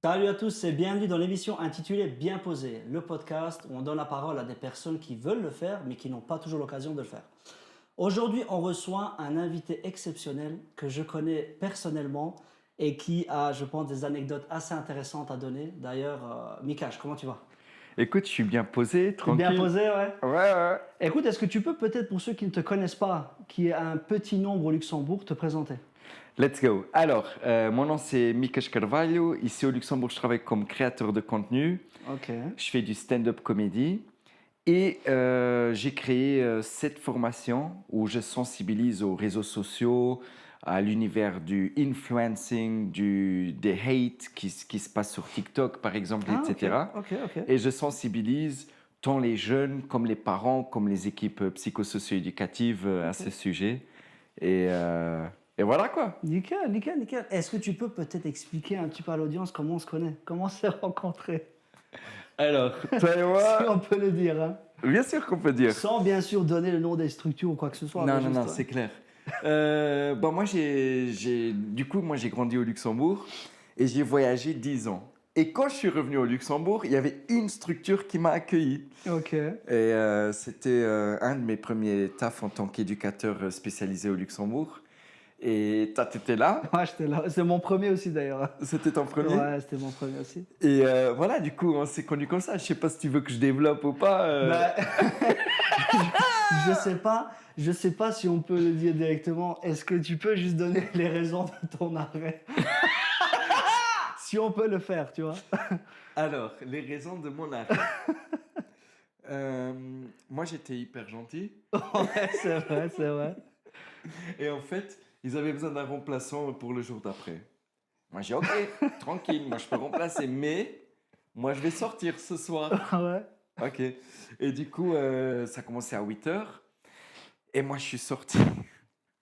Salut à tous et bienvenue dans l'émission intitulée Bien posé, le podcast où on donne la parole à des personnes qui veulent le faire mais qui n'ont pas toujours l'occasion de le faire. Aujourd'hui, on reçoit un invité exceptionnel que je connais personnellement et qui a, je pense, des anecdotes assez intéressantes à donner. D'ailleurs, Mikash, comment tu vas? Écoute, je suis bien posé, T'es bien tranquille. posé, ouais? Ouais, ouais. Écoute, est-ce que tu peux peut-être, pour ceux qui ne te connaissent pas, qui est un petit nombre au Luxembourg, te présenter? Let's go. Alors, mon nom c'est Mikesh Carvalho. Ici au Luxembourg, je travaille comme créateur de contenu. Ok. Je fais du stand-up comédie. Et j'ai créé cette formation où je sensibilise aux réseaux sociaux, à l'univers du influencing, des hates qui se passent sur TikTok par exemple, Ah, ok, etc. ok, ok. Et je sensibilise tant les jeunes comme les parents, comme les équipes psychosocio-éducatives à Ok. ce sujet. Et, euh, et voilà quoi. Nickel, nickel, nickel. Est-ce que tu peux peut-être expliquer un petit peu à l'audience comment on se connaît, comment on s'est rencontrés, Alors, toi et si on moi, peut le dire, hein. bien sûr qu'on peut dire. Sans bien sûr donner le nom des structures ou quoi que ce soit, mais Non, non, juste. non, c'est clair. Bon, moi, du coup, moi, j'ai grandi au Luxembourg et j'ai voyagé 10 ans. Et quand je suis revenu au Luxembourg, il y avait une structure qui m'a accueilli. Ok. Et c'était un de mes premiers tafs en tant qu'éducateur spécialisé au Luxembourg. Et toi, t'étais là. Moi, j'étais là. C'est mon premier aussi d'ailleurs. C'était ton premier. Ouais, c'était mon premier aussi. Et voilà, du coup, on s'est connus comme ça. Je sais pas si tu veux que je développe ou pas. Bah, je sais pas si on peut le dire directement. Est-ce que tu peux juste donner les raisons de ton arrêt? Si on peut le faire, tu vois. Alors, les raisons de mon arrêt. Moi, j'étais hyper gentil. Ouais, c'est vrai, c'est vrai. Et en fait, ils avaient besoin d'un remplaçant pour le jour d'après. Moi, j'ai OK, tranquille, moi je peux remplacer, mais moi je vais sortir ce soir. Ah ouais. OK. Et du coup, ça commençait à 8 heures. Et moi, je suis sorti.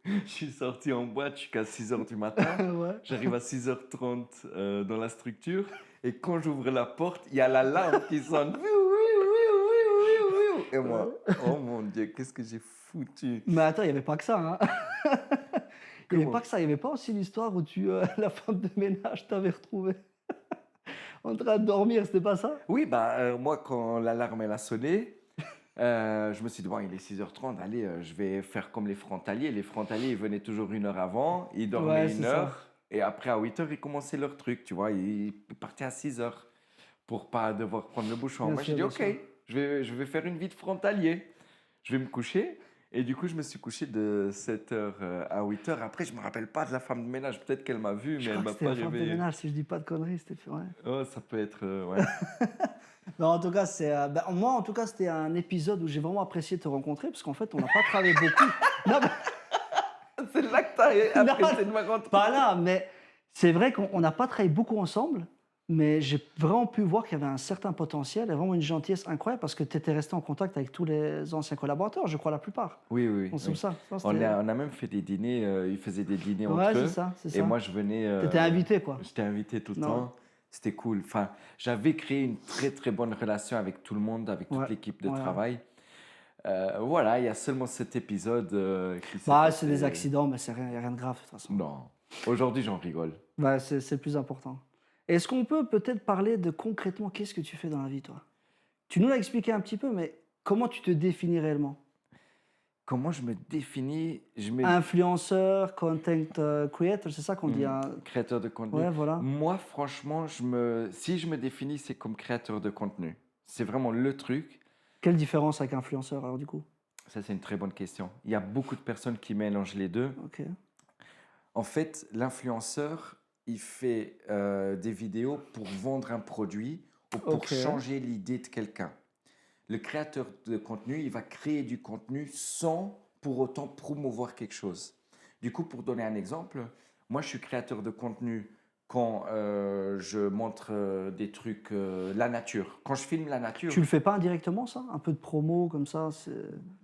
Je suis sorti en boîte jusqu'à 6 heures du matin. Ouais. J'arrive à 6h30 dans la structure. Et quand j'ouvre la porte, il y a l'alarme qui sonne. Et moi, oh mon Dieu, qu'est-ce que j'ai foutu? Mais attends, il n'y avait pas que ça, hein. Il n'y avait pas Comment? que ça. Il n'y avait pas aussi l'histoire où la femme de ménage t'avait retrouvé en train de dormir, c'était pas ça? Oui, bah, moi, quand l'alarme elle a sonné, je me suis dit, bon, il est 6h30, allez, je vais faire comme les frontaliers. Les frontaliers, ils venaient toujours 1 heure avant, ils Ouais, dormaient c'est une ça. heure, et après, à 8 heures, ils commençaient leur truc, tu vois. Ils partaient à 6 heures pour pas devoir prendre le bouchon. Bien Moi, j'ai sûr, dit, bien OK, sûr. je vais faire une vie de frontalier. Je vais me coucher. Et du coup, je me suis couché de 7 heures à 8 heures. Après, je me rappelle pas de la femme de ménage. Peut-être qu'elle m'a vu, Je mais elle crois que m'a c'était pas la femme de réveillé. ménage, si je dis pas de conneries, c'était fait, ouais. Oh, ça peut être, ouais. Mais en tout cas, moi, en tout cas, c'était un épisode où j'ai vraiment apprécié te rencontrer parce qu'en fait, on n'a pas travaillé beaucoup. Non, C'est là que t'as non, apprécié de me pas rencontrer. là, mais c'est vrai qu'on n'a pas travaillé beaucoup ensemble, mais j'ai vraiment pu voir qu'il y avait un certain potentiel et vraiment une gentillesse incroyable parce que tu étais resté en contact avec tous les anciens collaborateurs, je crois la plupart. Oui, oui, Donc oui, c'est pour oui. ça. Ça, On c'était... a, on a même fait des dîners, ils faisaient des dîners Ouais, entre c'est eux, ça, c'est et ça. moi je venais, T'étais invité, quoi. j'étais invité tout le Non, temps, c'était cool. Enfin, j'avais créé une très très bonne relation avec tout le monde, avec toute ouais, l'équipe de ouais, ouais. travail. Voilà, il y a seulement cet épisode qui s'est Bah, c'est des passé. accidents, mais c'est rien, y a rien de grave de toute façon. Non, aujourd'hui j'en rigole. Bah, c'est le plus important. Est-ce qu'on peut peut-être parler de concrètement qu'est-ce que tu fais dans la vie, toi? Tu nous l'as expliqué un petit peu, mais comment tu te définis réellement? Comment je me définis? Influenceur, content creator, c'est ça qu'on dit, hein? Créateur de contenu. Ouais, voilà. Moi, franchement, si je me définis, c'est comme créateur de contenu. C'est vraiment le truc. Quelle différence avec influenceur, alors, du coup? Ça, c'est une très bonne question. Il y a beaucoup de personnes qui mélangent les deux. Ok. En fait, l'influenceur, il fait des vidéos pour vendre un produit ou pour Ok. changer l'idée de quelqu'un. Le créateur de contenu, il va créer du contenu sans pour autant promouvoir quelque chose. Du coup, pour donner un exemple, moi, je suis créateur de contenu quand je montre des trucs, la nature. Quand je filme la nature, Tu le fais pas indirectement, ça? Un peu de promo, comme ça, je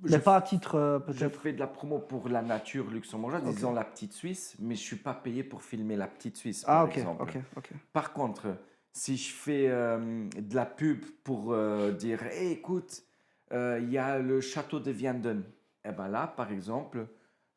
mais pas à titre, Je peut-être. fais de la promo pour la nature luxembourgeoise, Ok. disons la petite Suisse, mais je suis pas payé pour filmer la petite Suisse, Ah, par ok, exemple. ok, ok. Par contre, si je fais de la pub pour dire, hey, écoute, il y a le château de Vianden, eh ben là, par exemple,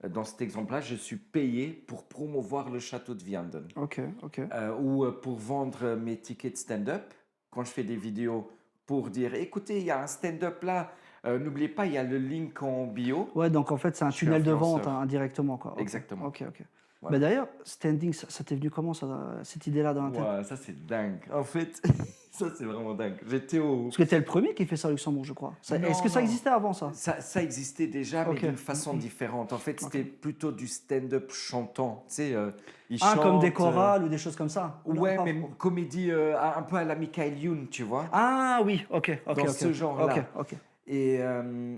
Dans cet exemple-là, je suis payé pour promouvoir le château de Vianden Ok, ok. ou pour vendre mes tickets de stand-up. Quand je fais des vidéos pour dire, écoutez, il y a un stand-up là, n'oubliez pas, il y a le link en bio. Ouais, donc en fait, c'est un Je suis tunnel de vente influenceur. indirectement, quoi. Ok, Exactement. ok, ok. Bah, Voilà. d'ailleurs, standing, ça t'est venu comment, cette idée-là dans la tête? Ouais, ça c'est dingue. En fait, ça c'est vraiment dingue. J'étais au... Parce que t'es le premier qui fait ça au Luxembourg, je crois. Est-ce Non, que ça non. existait avant ça? Ça existait déjà, mais Ok, d'une façon différente. En fait, ok. c'était plutôt du stand-up chantant. Tu sais, ils Ah, comme des chantent. chorales ou des choses comme ça? Ou non, Ouais, pas mais vraiment. comédie un peu à la Michael Youn, tu vois, Ah oui, ok, ok, dans ok. ce Ok, genre-là. ok. Et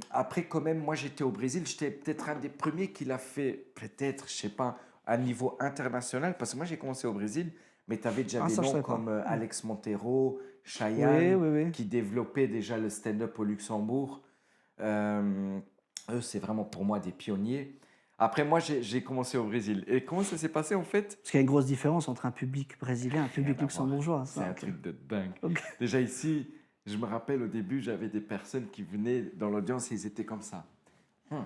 après, quand même, moi j'étais au Brésil, j'étais peut-être un des premiers qui l'a fait, peut-être, je sais pas, à niveau international, parce que moi j'ai commencé au Brésil, mais tu avais déjà Ah, des ça, je noms savais pas. comme Alex Montero, Oui, Chayanne, oui, oui. qui développaient déjà le stand-up au Luxembourg. Euh, Eux, c'est vraiment pour moi des pionniers. Après, moi j'ai commencé au Brésil. Et comment ça s'est passé en fait? Parce qu'il y a une grosse différence entre un public brésilien et un Rien public à voir. luxembourgeois, C'est ça, un ok. truc de dingue. Ok. Déjà ici, je me rappelle au début, j'avais des personnes qui venaient dans l'audience et ils étaient comme ça. Hmm,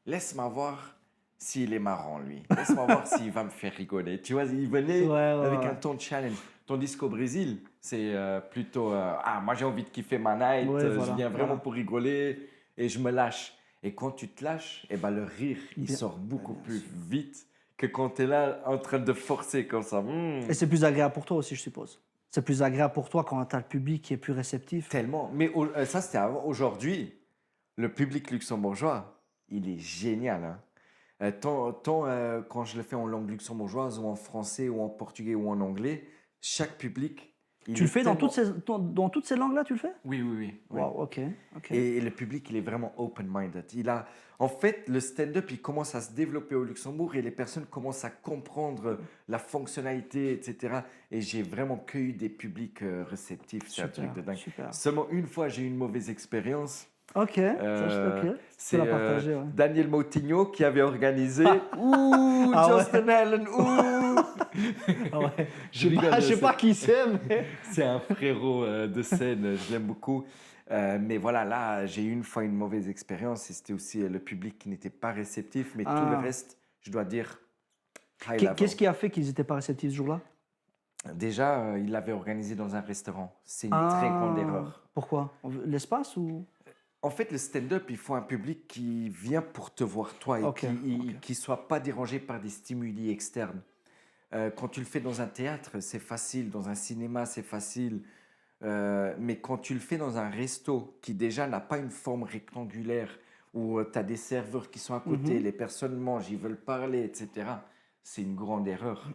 laisse-moi voir s'il est marrant, lui. Laisse-moi voir s'il va me faire rigoler. Tu vois, ils Ouais, venaient ouais, avec ouais. un ton de challenge. Tandis qu'au Brésil, c'est plutôt ah, moi j'ai envie de kiffer ma night, Ouais, je voilà, viens vraiment voilà. pour rigoler et je me lâche. Et quand tu te lâches, eh ben, le rire, il Bien, sort ouais, beaucoup bien plus sûr. vite que quand tu es là en train de forcer comme ça. Et c'est plus agréable pour toi aussi, je suppose. C'est plus agréable pour toi quand tu as le public qui est plus réceptif. Tellement. Mais ça, c'était avant. Aujourd'hui, le public luxembourgeois, il est génial. Hein. Quand je le fais en langue luxembourgeoise ou en français ou en portugais ou en anglais, chaque public, il Tu le est fais tellement... dans toutes ces langues-là, tu le fais? Oui, oui, oui. Oui. Waouh, ok, ok. Et le public, il est vraiment open-minded. En fait, le stand-up, il commence à se développer au Luxembourg et les personnes commencent à comprendre la fonctionnalité, etc. Et j'ai vraiment cueilli des publics réceptifs. C'est un truc Super, de dingue. super. Seulement une fois, j'ai eu une mauvaise expérience. Ok, ok. Euh, Tu peux c'est la partager, ouais. Daniel Moutinho qui avait organisé. Ouh, Ah ouais? Justin Allen, ouh! Ah ouais. Je rigole, Je sais pas qui c'est, mais. c'est un frérot de scène, je l'aime beaucoup. Mais voilà, là, j'ai eu une fois une mauvaise expérience et c'était aussi le public qui n'était pas réceptif, mais tout le Ah. reste, je dois dire, high level. Qu'est-ce qui a fait qu'ils n'étaient pas réceptifs ce jour-là? Déjà, il l'avait organisé dans un restaurant. C'est une très grande Ah. erreur. Pourquoi? L'espace ou? En fait, le stand-up, il faut un public qui vient pour te voir toi et Ok, ok. qui soit pas dérangé par des stimuli externes. Quand tu le fais dans un théâtre, c'est facile. Dans un cinéma, c'est facile. Mais quand tu le fais dans un resto qui déjà n'a pas une forme rectangulaire, où tu as des serveurs qui sont à côté, Mhm. les personnes mangent, ils veulent parler, etc., c'est une grande erreur.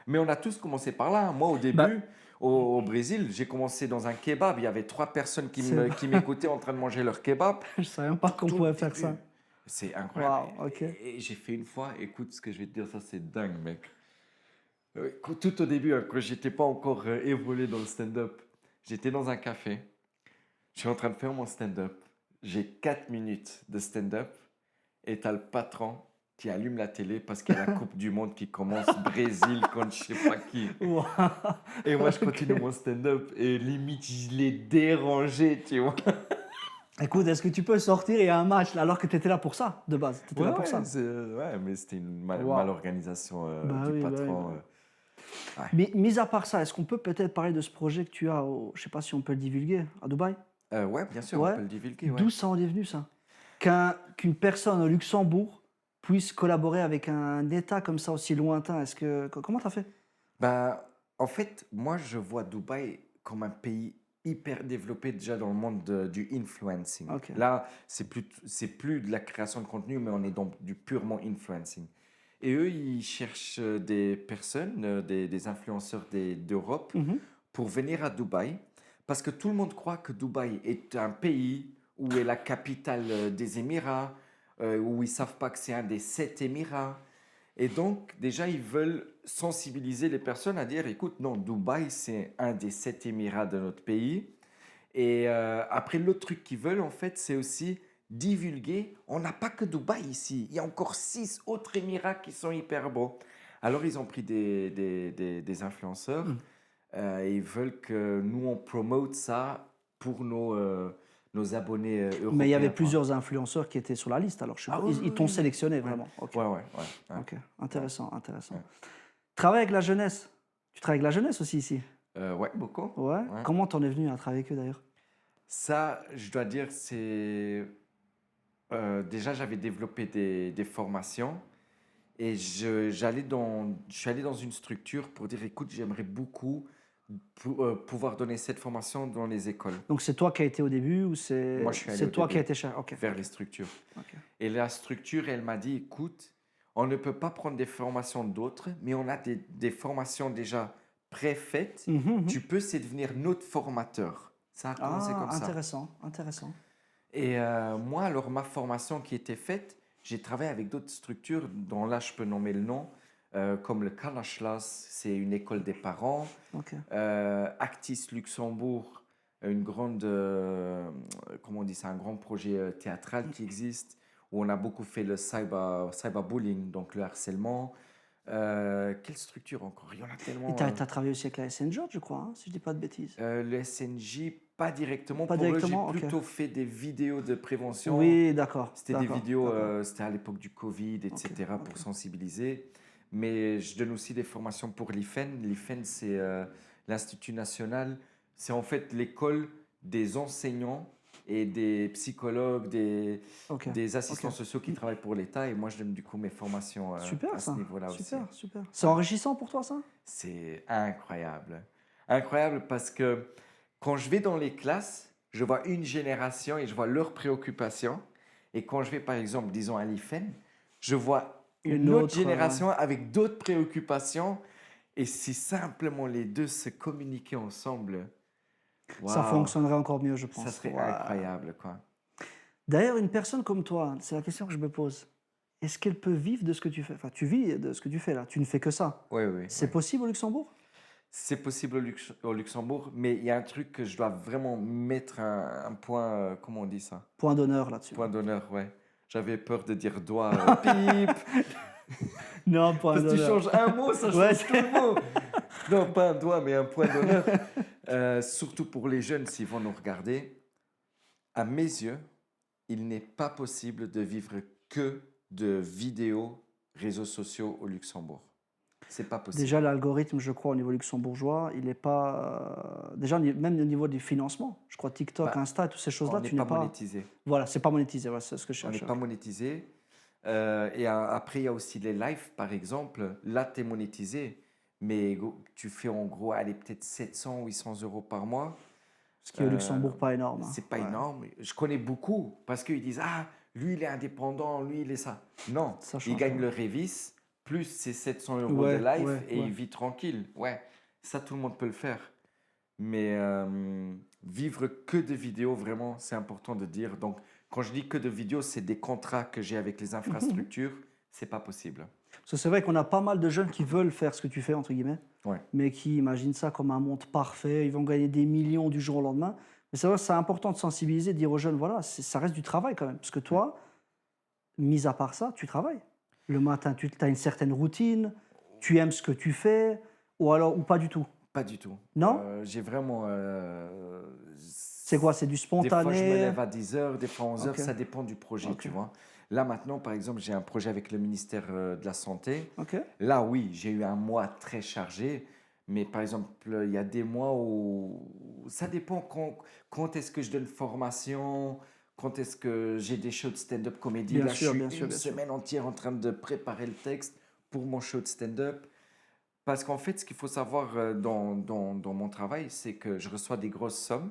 Mais on a tous commencé par là. Hein. Moi, au Bah, début, au Brésil, j'ai commencé dans un kebab. Il y avait 3 personnes c'est qui m'écoutaient en train de manger leur kebab. Je savais même pas qu'on Tout le pouvait faire ça. début. C'est incroyable. Waouh, ok. Et j'ai fait une fois, écoute ce que je vais te dire, ça c'est dingue, mec. Tout au début, hein, quand j'étais pas encore évolué dans le stand-up, j'étais dans un café, je suis en train de faire mon stand-up, j'ai 4 minutes de stand-up et t'as le patron qui allume la télé parce qu'il y a la Coupe du Monde qui commence, Brésil contre je sais pas qui. Waouh. Et moi je Ok. continue mon stand-up et limite je l'ai dérangé, tu vois. Écoute, est-ce que tu peux sortir et il y a un match là, alors que tu étais là pour ça, de base? Tu étais Ouais, là pour ouais, ça. ouais, mais c'était une Waouh. malorganisation Bah du oui, bah oui, bah patron. oui. Ouais. Mais mis à part ça, est-ce qu'on peut peut-être parler de ce projet que tu as, je sais pas si on peut le divulguer, à Dubaï? Ouais, bien sûr, on Ouais. peut le divulguer, ouais. D'où ça en est venu ça? Qu'une personne au Luxembourg puisse collaborer avec un État comme ça aussi lointain, comment t'as fait? Bah, en fait, moi, je vois Dubaï comme un pays hyper développé déjà dans le monde du influencing. Ok. Là, c'est plus de la création de contenu, mais on est dans du purement influencing. Et eux, ils cherchent des personnes, des influenceurs d'Europe Mhm. pour venir à Dubaï, parce que tout le monde croit que Dubaï est un pays où est la capitale des Émirats, où ils savent pas que c'est un des 7 Émirats. Et donc, déjà, ils veulent sensibiliser les personnes à dire, écoute, non, Dubaï, c'est un des 7 Émirats de notre pays. Et après, l'autre truc qu'ils veulent, en fait, c'est aussi divulguer. On n'a pas que Dubaï ici. Il y a encore 6 autres Émirats qui sont hyper beaux. Alors, ils ont pris des influenceurs. Mm. Et ils veulent que nous, on promote ça pour nos abonnés européens. Mais il y avait quoi. plusieurs influenceurs qui étaient sur la liste, alors je Ah suppose. oui, Ils oui, t'ont oui. sélectionné vraiment. Ok, Ouais. ok. Intéressant, intéressant. Ouais. Travailler avec la jeunesse. Tu travailles avec la jeunesse aussi ici? Ouais, beaucoup. Ouais. Ouais. Comment t'en es venu à travailler avec eux d'ailleurs? Ça, je dois dire, c'est... déjà, j'avais développé des formations et je suis allé dans une structure pour dire, écoute, j'aimerais beaucoup pouvoir donner cette formation dans les écoles. Donc c'est toi qui as été au début ou c'est Moi, je suis allé c'est au toi qui début. as été cher? Ok. Vers les structures. Ok. Et la structure, elle m'a dit, écoute, on ne peut pas prendre des formations d'autres, mais on a des formations déjà préfaites. Mhm. Tu peux, c'est devenir notre formateur. Ça a commencé Ah, comme ça. intéressant, intéressant. Et moi, alors, ma formation qui était faite, j'ai travaillé avec d'autres structures, dont là, je peux nommer le nom, comme le Kalashlas, c'est une école des parents, Ok. Actis Luxembourg, une grande, comment on dit ça, un grand projet théâtral qui existe, où on a beaucoup fait le cyberbullying, donc le harcèlement. Quelle structure encore? Il y en a Et tellement. tu as travaillé aussi avec la SN George, je crois, hein, si je dis pas de bêtises. Le SNJ, pas directement. Pas Pour eux, j'ai directement, ok. plutôt fait des vidéos de prévention. Oui, d'accord. C'était des d'accord, vidéos, d'accord. c'était à l'époque du Covid, etc., ok. pour sensibiliser. Mais je donne aussi des formations pour l'IFEN. L'IFEN, c'est l'Institut national. C'est en fait l'école des enseignants et des psychologues, Ok. des assistants ok. sociaux qui travaillent pour l'État. Et moi, je donne du coup mes formations Super à ce ça. niveau-là aussi. Super, super. C'est enrichissant pour toi ça? C'est incroyable. Incroyable parce que quand je vais dans les classes, je vois une génération et je vois leurs préoccupations. Et quand je vais, par exemple, disons à l'IFEN, je vois une autre génération avec d'autres préoccupations. Et si simplement les deux se communiquaient ensemble, Ça waouh, fonctionnerait encore mieux, je pense. ça serait Ouais. incroyable, quoi. D'ailleurs, une personne comme toi, c'est la question que je me pose. Est-ce qu'elle peut vivre de ce que tu fais? Enfin, tu vis de ce que tu fais là. Tu ne fais que ça. Oui. C'est possible au Luxembourg? C'est possible au Luxembourg, mais il y a un truc que je dois vraiment mettre un point, comment on dit ça? Point d'honneur là-dessus. Point d'honneur, ouais. J'avais peur de dire doigt, pip, Non, point parce que tu d'honneur. changes un mot, ça change Ouais, tout le mot. Non, pas un doigt, mais un point d'honneur. Surtout pour les jeunes, s'ils vont nous regarder. À mes yeux, il n'est pas possible de vivre que de vidéos, réseaux sociaux au Luxembourg. C'est pas possible. Déjà, l'algorithme, je crois, au niveau luxembourgeois, il n'est pas. Déjà, même au niveau du financement, je crois TikTok, Bah, Insta, toutes ces on choses-là, n'est tu n'es pas pas. monétisé. Voilà, c'est pas monétisé, voilà, c'est ce que je On n'est cherche. pas monétisé. Et après, il y a aussi les lives, par exemple. Là, tu es monétisé, mais tu fais en gros, allez, peut-être 700, 800 euros par mois. Ce qui est au Luxembourg pas énorme. Hein. C'est pas Ouais. énorme. Je connais beaucoup parce qu'ils disent, ah, lui, il est indépendant, lui, il est ça. Non, Ça il change gagne pas. le Révis, plus ses 700 euros Ouais, de live ouais, et ouais. il vit tranquille. Ouais, ça, tout le monde peut le faire. Mais vivre que de vidéos, vraiment, c'est important de dire. Donc, quand je dis que de vidéos, c'est des contrats que j'ai avec les infrastructures. C'est pas possible. Parce que c'est vrai qu'on a pas mal de jeunes qui veulent faire ce que tu fais, entre guillemets, Ouais. mais qui imaginent ça comme un monde parfait, ils vont gagner des millions du jour au lendemain. Mais c'est vrai que c'est important de sensibiliser, de dire aux jeunes, voilà, ça reste du travail quand même. Parce que toi, mis à part ça, tu travailles. Le matin, tu as une certaine routine, tu aimes ce que tu fais, ou pas du tout. Pas du tout. Non? J'ai vraiment. C'est quoi? C'est du Des fois, je me spontané? lève à 10 heures, des fois 11 heures, Ok. ça dépend du projet, Ok. tu vois. Là, maintenant, par exemple, j'ai un projet avec le ministère de la Santé. Ok. Là, oui, j'ai eu un mois très chargé, mais par exemple, il y a des mois où ça dépend quand est-ce que je donne formation, quand est-ce que j'ai des shows de stand-up comédie. Bien Là, sûr, je bien suis sûr, une bien sûr. semaine entière en train de préparer le texte pour mon show de stand-up. Parce qu'en fait, ce qu'il faut savoir dans mon travail, c'est que je reçois des grosses sommes,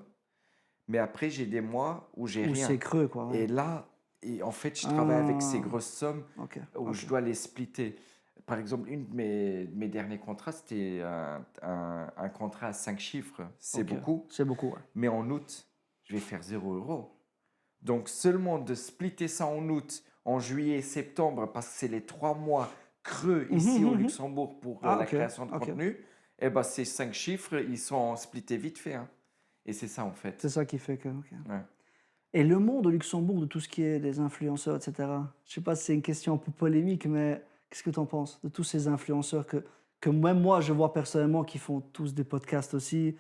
mais après, j'ai des mois où j'ai Ou rien. c'est creux, quoi. Ouais. Et là, en fait, je travaille avec ces Ah, grosses sommes ok. où ok. je dois les splitter. Par exemple, une de mes derniers contrats, c'était un contrat à 5 chiffres. C'est Ok. beaucoup. C'est beaucoup, ouais. Mais en août, je vais faire 0 euros. Donc, seulement de splitter ça en août, en juillet et septembre, parce que c'est les 3 mois creux ici au Luxembourg pour Ah, la ok, création de ok. contenu, eh ben, ces 5 chiffres, ils sont splittés vite fait. Hein. Et c'est ça, en fait. C'est ça qui fait que. ok. Ouais. Et le monde au Luxembourg, de tout ce qui est des influenceurs, etc. Je sais pas si c'est une question un peu polémique, mais qu'est-ce que tu en penses de tous ces influenceurs que même moi, je vois personnellement qui font tous des podcasts aussi,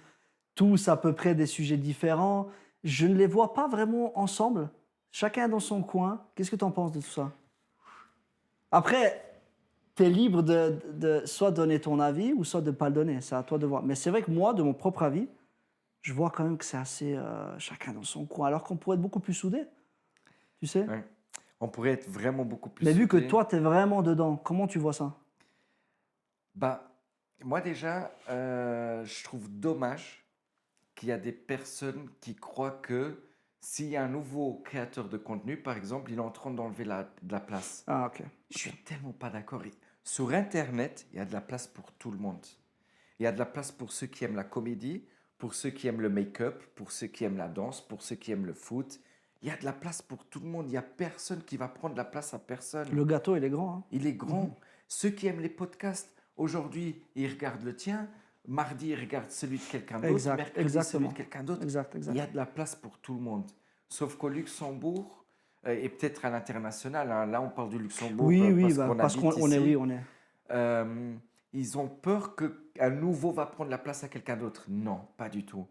tous à peu près des sujets différents. je ne les vois pas vraiment ensemble, chacun dans son coin. Qu'est-ce que tu en penses de tout ça? Après, tu es libre de soit donner ton avis ou soit de ne pas le donner. C'est à toi de voir. Mais c'est vrai que moi, de mon propre avis, je vois quand même que c'est assez chacun dans son coin, alors qu'on pourrait être beaucoup plus soudés, tu sais. Ouais. On pourrait être vraiment beaucoup plus Mais vu que soudés. toi, tu es vraiment dedans, comment tu vois ça? Bah, moi déjà, je trouve dommage qu'il y a des personnes qui croient que s'il y a un nouveau créateur de contenu, par exemple, il est en train d'enlever de la place. Ah, ok. Je suis tellement pas d'accord. Sur Internet, il y a de la place pour tout le monde. Il y a de la place pour ceux qui aiment la comédie, pour ceux qui aiment le make-up, pour ceux qui aiment la danse, pour ceux qui aiment le foot. Il y a de la place pour tout le monde. Il n'y a personne qui va prendre la place à personne. Le gâteau, il est grand. Hein. Il est grand. Ceux qui aiment les podcasts, aujourd'hui, ils regardent le tien. Mardi, ils regardent celui de quelqu'un d'autre. Exact, Mercredi, celui exactement. de quelqu'un d'autre. Exact, Il y a de la place pour tout le monde. Sauf qu'au Luxembourg, et peut-être à l'international, hein, là on parle du Luxembourg Oui, oui, parce qu'on habite on est, ici, oui, on est. ils ont peur qu'un nouveau va prendre la place à quelqu'un d'autre. Non, pas du tout.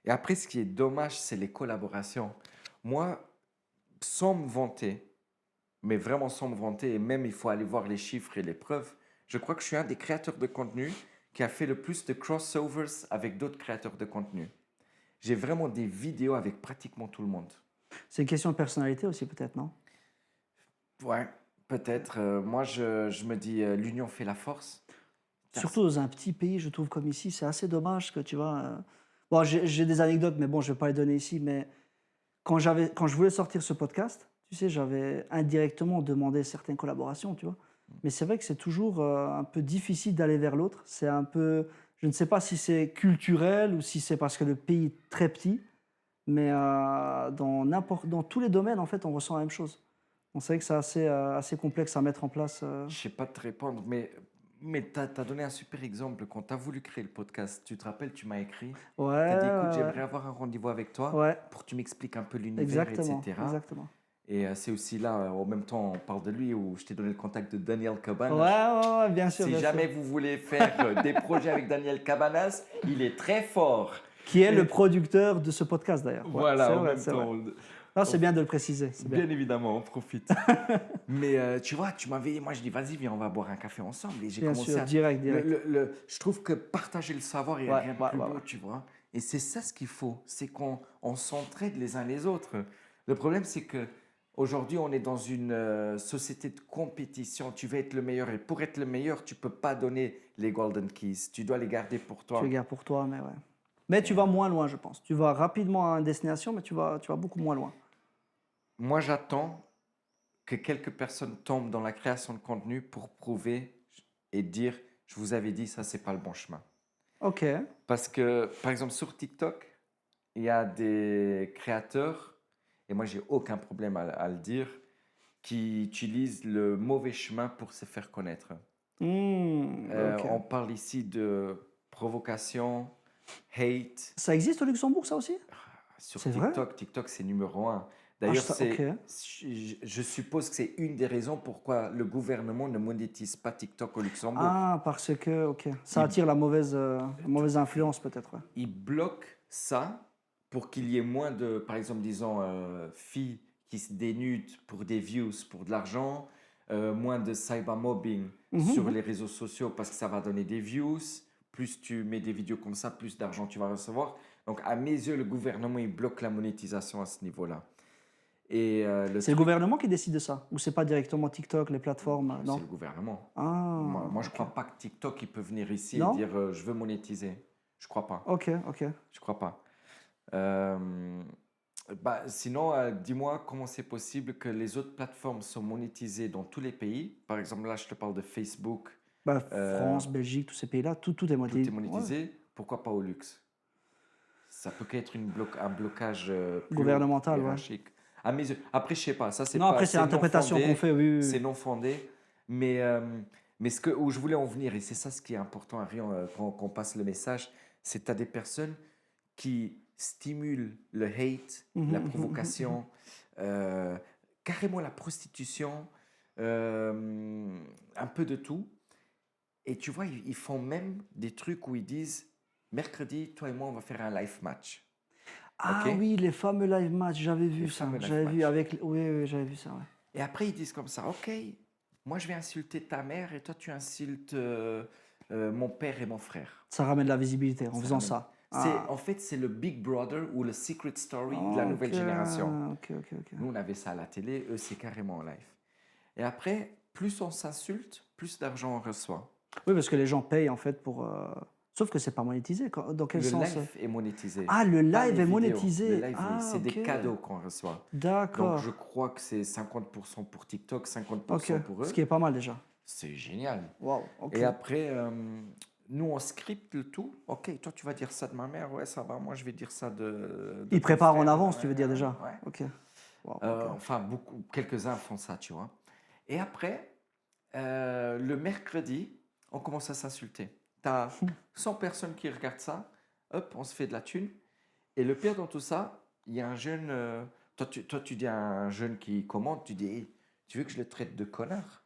Et après, ce qui est dommage, c'est les collaborations. Moi, sans me vanter, mais vraiment sans me vanter, et même il faut aller voir les chiffres et les preuves, je crois que je suis un des créateurs de contenu qui a fait le plus de crossovers avec d'autres créateurs de contenu. J'ai vraiment des vidéos avec pratiquement tout le monde. C'est une question de personnalité aussi, peut-être, non? Ouais, peut-être. Moi, je me dis, l'union fait la force. Surtout dans un petit pays, je trouve, comme ici, c'est assez dommage que tu vois. Bon, j'ai des anecdotes, mais bon, je ne vais pas les donner ici. Mais quand je voulais sortir ce podcast, tu sais, j'avais indirectement demandé certaines collaborations, tu vois. Mais c'est vrai que c'est toujours un peu difficile d'aller vers l'autre. C'est un peu, je ne sais pas si c'est culturel ou si c'est parce que le pays est très petit, mais dans tous les domaines, en fait, on ressent la même chose. Donc c'est vrai que c'est assez complexe à mettre en place. Je sais pas te répondre, mais tu as donné un super exemple. Quand tu as voulu créer le podcast, tu te rappelles, tu m'as écrit. Ouais, Tu as dit, écoute, ouais, j'aimerais avoir un rendez-vous avec toi ouais, pour que tu m'expliques un peu l'univers, exactement, etc. exactement. Et c'est aussi là, en même temps, on parle de lui, où je t'ai donné le contact de Daniel Ouais, Cabanas. ouais, ouais, bien sûr, Si bien sûr. jamais vous voulez faire des projets avec Daniel Cabanas, il est très fort. Qui est le Et producteur de ce podcast d'ailleurs. Ouais, c'est voilà, en vrai, même c'est vrai. temps, Non, c'est bien de le préciser, c'est bien. bien évidemment, on profite. Mais tu vois, tu m'avais, moi je dis, vas-y, viens, on va boire un café ensemble. Et j'ai Bien commencé sûr, à. direct, direct. Je trouve que partager le savoir, il n'y a Ouais, rien de ouais, plus ouais, beau, ouais. tu vois. Et c'est ça ce qu'il faut, c'est qu'on s'entraide les uns les autres. Le problème, c'est que aujourd'hui, on est dans une société de compétition. Tu veux être le meilleur. Et pour être le meilleur, tu peux pas donner les golden keys. Tu dois les garder pour Tu toi. les gardes pour toi, mais ouais. Mais tu vas moins loin, je pense. Tu vas rapidement à une destination, mais tu vas beaucoup moins loin. Moi, j'attends que quelques personnes tombent dans la création de contenu pour prouver et dire, je vous avais dit, ça, c'est pas le bon chemin. Ok. Parce que, par exemple, sur TikTok, il y a des créateurs, et moi, j'ai aucun problème à le dire, qui utilisent le mauvais chemin pour se faire connaître. Ok. On parle ici de provocation, hate. Ça existe au Luxembourg, ça aussi? Sur C'est vrai? TikTok, TikTok, c'est numéro un. Ah, D'ailleurs, ok. je suppose que c'est une des raisons pourquoi le gouvernement ne monétise pas TikTok au Luxembourg. Ah, parce que, ok. Ça Il, attire la mauvaise influence, peut-être. Ouais. il bloque ça pour qu'il y ait moins de, par exemple, disons, filles qui se dénudent pour des views, pour de l'argent, moins de cybermobbing sur Mhm. les réseaux sociaux parce que ça va donner des views. Plus tu mets des vidéos comme ça, plus d'argent tu vas recevoir. Donc, à mes yeux, le gouvernement, il bloque la monétisation à ce niveau-là. Et le C'est le truc, gouvernement qui décide de ça? Ou c'est pas directement TikTok, les plateformes? c'est Non? le gouvernement. Ah, Moi, je ne ok. crois pas que TikTok il peut venir ici et Non? dire je veux monétiser. Je crois pas. Ok, ok. Je crois pas. Euh, Bah, sinon, dis-moi comment c'est possible que les autres plateformes sont monétisées dans tous les pays. Par exemple, là, je te parle de Facebook. Bah, euh, France, Belgique, tous ces pays-là, tout est tout est monétisé. Ouais. monétisé. Pourquoi pas au luxe? Ça peut qu'être un blocage plus haut, Gouvernemental, ouais. hiérarchique. À mes yeux. Après, je sais pas. Ça, Non, après, c'est c'est non l'interprétation qu'on fondé. fait, oui, oui, C'est oui. non fondé. Mais, où je voulais en venir, et c'est ça ce qui est important, Ariane, quand on passe le message, c'est que tu as des personnes qui stimulent le hate, Mhm, la mhm, mhm, mhm. provocation, euh, carrément la prostitution, un peu de tout. Et tu vois, ils font même des trucs où ils disent, mercredi, toi et moi, on va faire un live match. Ah ok? oui, les fameux live match, j'avais Les vu ça. fameux live J'avais vu match. avec. Oui, oui, j'avais vu ça, ouais. Et après, ils disent comme ça, ok, moi je vais insulter ta mère et toi tu insultes mon père et mon frère. Ça ramène de la visibilité en Ça faisant ramène. ça. Ah, En fait, c'est le Big Brother ou le Secret Story de la ok, nouvelle génération. ok. Nous, on avait ça à la télé, eux, c'est carrément en live. Et après, plus on s'insulte, plus d'argent on reçoit. Oui, parce que les gens payent en fait pour. Sauf que c'est pas monétisé. Dans quel Le sens? live est monétisé, Ah, le pas live les est vidéos. Le monétisé. live, Ah, c'est des ok. cadeaux qu'on reçoit. Donc, je D'accord. crois que c'est 50% pour TikTok, Ok. 50% pour Ce eux. qui est pas mal déjà. C'est génial. Waouh, ok. Et après, nous, on scripte le tout. Ok, toi, tu vas dire ça de ma mère. Ouais, ça va. Moi, je vais dire ça de Ils ton préparent en frère. avance, tu veux dire déjà? Ouais. Ok. Waouh, ok. Enfin, beaucoup, quelques-uns font ça, tu vois. Et après, le mercredi, on commence à s'insulter. Tu as 100 personnes qui regardent ça. Hop, on se fait de la thune. Et le pire dans tout ça, il y a un jeune. Toi, tu dis à un jeune qui commente, tu dis, hey, tu veux que je le traite de connard?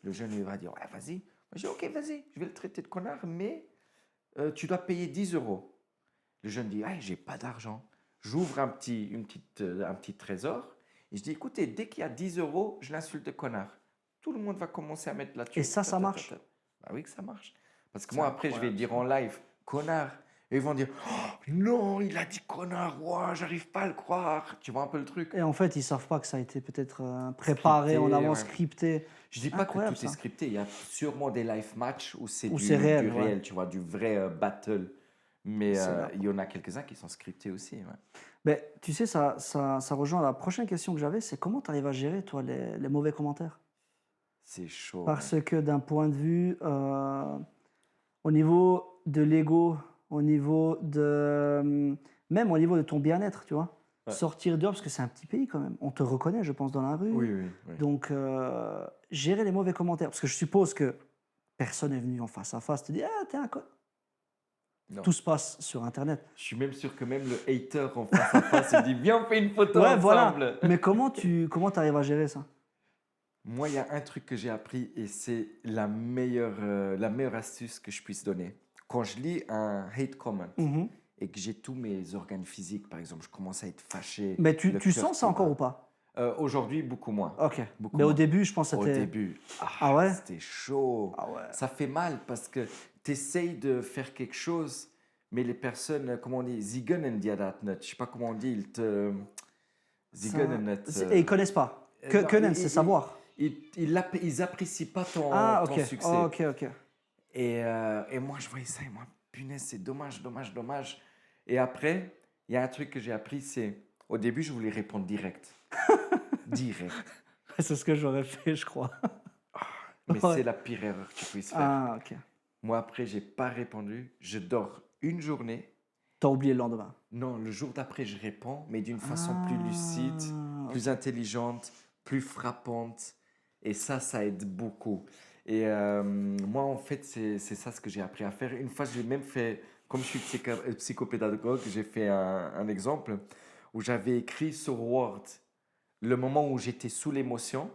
Le jeune, il va dire, ouais, vas-y. Moi, je dis, ok, vas-y, je vais le traiter de connard, mais tu dois payer 10 euros. Le jeune dit, hey, j'ai pas d'argent. J'ouvre un petit trésor et je dis, écoutez, dès qu'il y a 10 euros, je l'insulte de connard. Tout le monde va commencer à mettre la Et thune. ça, ça marche? Bah oui que ça marche. Parce que C'est moi, après, je vais incroyable dire ça. en live, connard. Et ils vont dire, oh, non, il a dit connard, ouah, j'arrive pas à le croire. Tu vois un peu le truc? Et en fait, ils savent pas que ça a été peut-être préparé en Scripté, avance, ouais. scripté. Je dis pas que Incroyable tout est ça. scripté. Il y a sûrement des live matchs où c'est Ou c'est du réel, ouais. réel, tu vois, du vrai battle. Mais C'est il y n'importe. en a quelques-uns qui sont scriptés aussi. Ouais. Mais tu sais, ça rejoint la prochaine question que j'avais, c'est comment tu arrives à gérer, toi, les mauvais commentaires? C'est chaud. Ouais. Parce que d'un point de vue, au niveau de l'ego, au niveau de, même au niveau de ton bien-être, tu vois, Ouais. sortir dehors, parce que c'est un petit pays quand même, on te reconnaît, je pense, dans la rue. Oui, oui, oui. Donc, gérer les mauvais commentaires, parce que je suppose que personne n'est venu en face à face te dire, ah, t'es un con. Non. Tout se passe sur Internet. Je suis même sûr que même le hater en face à face, il dit viens, on fait une photo Ouais, voilà. ensemble. Mais comment t'arrives à gérer ça? Moi, il y a un truc que j'ai appris et c'est la meilleure astuce que je puisse donner. Quand je lis un hate comment Mhm. et que j'ai tous mes organes physiques, par exemple, je commence à être fâché, Mais le tu cœur sens ça qui encore bat. ou pas? Aujourd'hui, beaucoup moins. Ok. Beaucoup Mais au moins. début, je pense que Au c'était. début, Ah ouais? c'était chaud. Ah ouais. Ça fait mal parce que tu essayes de faire quelque chose, mais les personnes, comment on dit, sie gönnen dir das nicht. Je sais pas comment on dit, ils te. Sie gönnen nicht. Et ils connaissent pas. Non, Können, c'est savoir. ils apprécient pas Ah, ton ok. succès. Ok, ok. Et moi, je voyais ça et moi, punaise, c'est dommage, dommage, dommage. Et après, il y a un truc que j'ai appris, c'est au début, je voulais répondre direct. Direct. C'est ce que j'aurais fait, je crois. Mais Ouais. c'est la pire erreur que tu puisses faire. Ah, ok. Moi, après, j'ai pas répondu. Je dors une journée. T'as oublié le lendemain. Non, le jour d'après, je réponds, mais d'une façon plus lucide, Ah, plus intelligente, plus frappante. Et ça aide beaucoup. Et moi, en fait, c'est ça ce que j'ai appris à faire. Une fois, j'ai même fait, comme je suis psychopédagogue, j'ai fait un exemple où j'avais écrit sur Word le moment où j'étais sous l'émotion.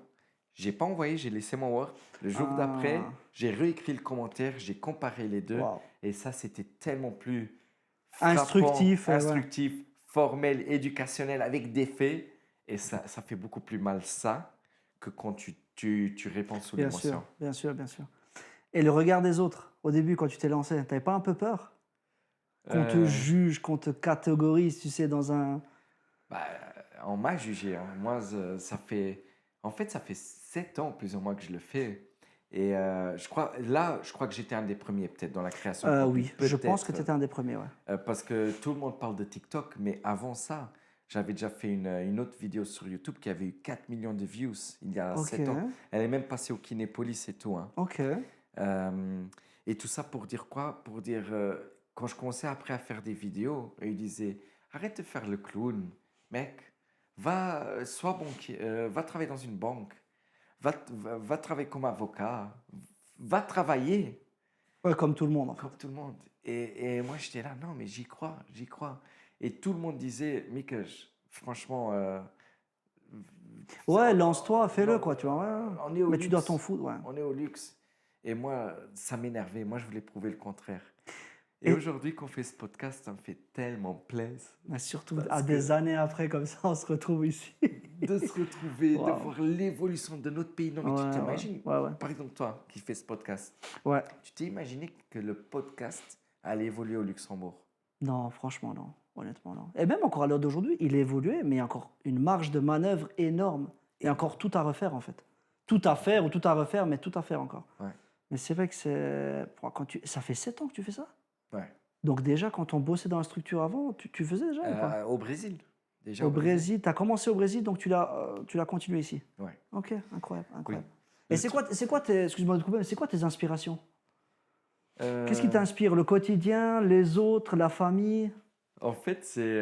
J'ai pas envoyé, j'ai laissé mon Word. Le jour d'après, Ah. j'ai réécrit le commentaire, j'ai comparé les deux. Waouh. Et ça, c'était tellement plus Instructif, frappant, ouais. instructif, formel, éducationnel, avec des faits. Et ça fait beaucoup plus mal ça que quand tu réponds sous Bien sûr, l'émotion. bien sûr, bien sûr. Et le regard des autres, au début, quand tu t'es lancé, t'avais pas un peu peur? Qu'on te Euh, juge, qu'on te catégorise, tu sais, dans un. bah, on m'a jugé. Hein. Moi, ça fait... En fait, ça fait 7 ans plus ou moins que je le fais. Et je crois que j'étais un des premiers peut-être dans la création de contenu. Oui, je pense que Peut-être. tu étais un des premiers, ouais. Parce que tout le monde parle de TikTok, mais avant ça, j'avais déjà fait une autre vidéo sur YouTube qui avait eu 4 millions de views il y a Ok, 7 ans. Elle est même passée au Kinépolis et tout. Hein. ok. Et tout ça pour dire quoi? Pour dire, quand je commençais après à faire des vidéos, ils disaient, arrête de faire le clown, mec, sois banquier, va travailler dans une banque, va travailler comme avocat, va travailler. Ouais, comme tout le monde, en fait. Comme tout le monde. Et moi, j'étais là, non, mais j'y crois, j'y crois. Et tout le monde disait, Mikej, franchement, Ouais, on- lance-toi, fais-le, non, quoi, tu vois. Ouais. on est au Mais tu dois luxe. t'en foutre, ouais. On est au luxe. Et moi, ça m'énervait. Moi, je voulais prouver le contraire. Et Et aujourd'hui qu'on fait ce podcast, ça me fait tellement plaisir mais surtout parce à que des années après, comme ça, on se retrouve ici. de se retrouver, de Waouh. voir l'évolution de notre pays. Non, mais tu Ouais, ouais, t'imagines, ouais, ouais. par exemple, toi qui fais ce podcast, Ouais. tu t'es imaginé que le podcast allait évoluer au Luxembourg? Non, franchement, non. Honnêtement, non. Et même encore à l'heure d'aujourd'hui, il a évolué, mais il y a encore une marge de manœuvre énorme. Et encore tout à refaire, en fait. Tout à faire ou tout à refaire, mais tout à faire encore. Ouais, Mais c'est vrai que c'est. Ça fait 7 ans que tu fais ça? ouais. Donc, déjà, quand on bossait dans la structure avant, tu faisais déjà ou pas? Au Brésil, déjà Au au Brésil. Brésil, tu as commencé au Brésil, donc tu l'as continué ici. Ouais, Ok, incroyable, oui. incroyable. Et Le truc- c'est quoi tes, excuse-moi de te couper, mais c'est quoi tes inspirations? Qu'est-ce qui Euh, t'inspire? Le quotidien, les autres, la famille? En fait, c'est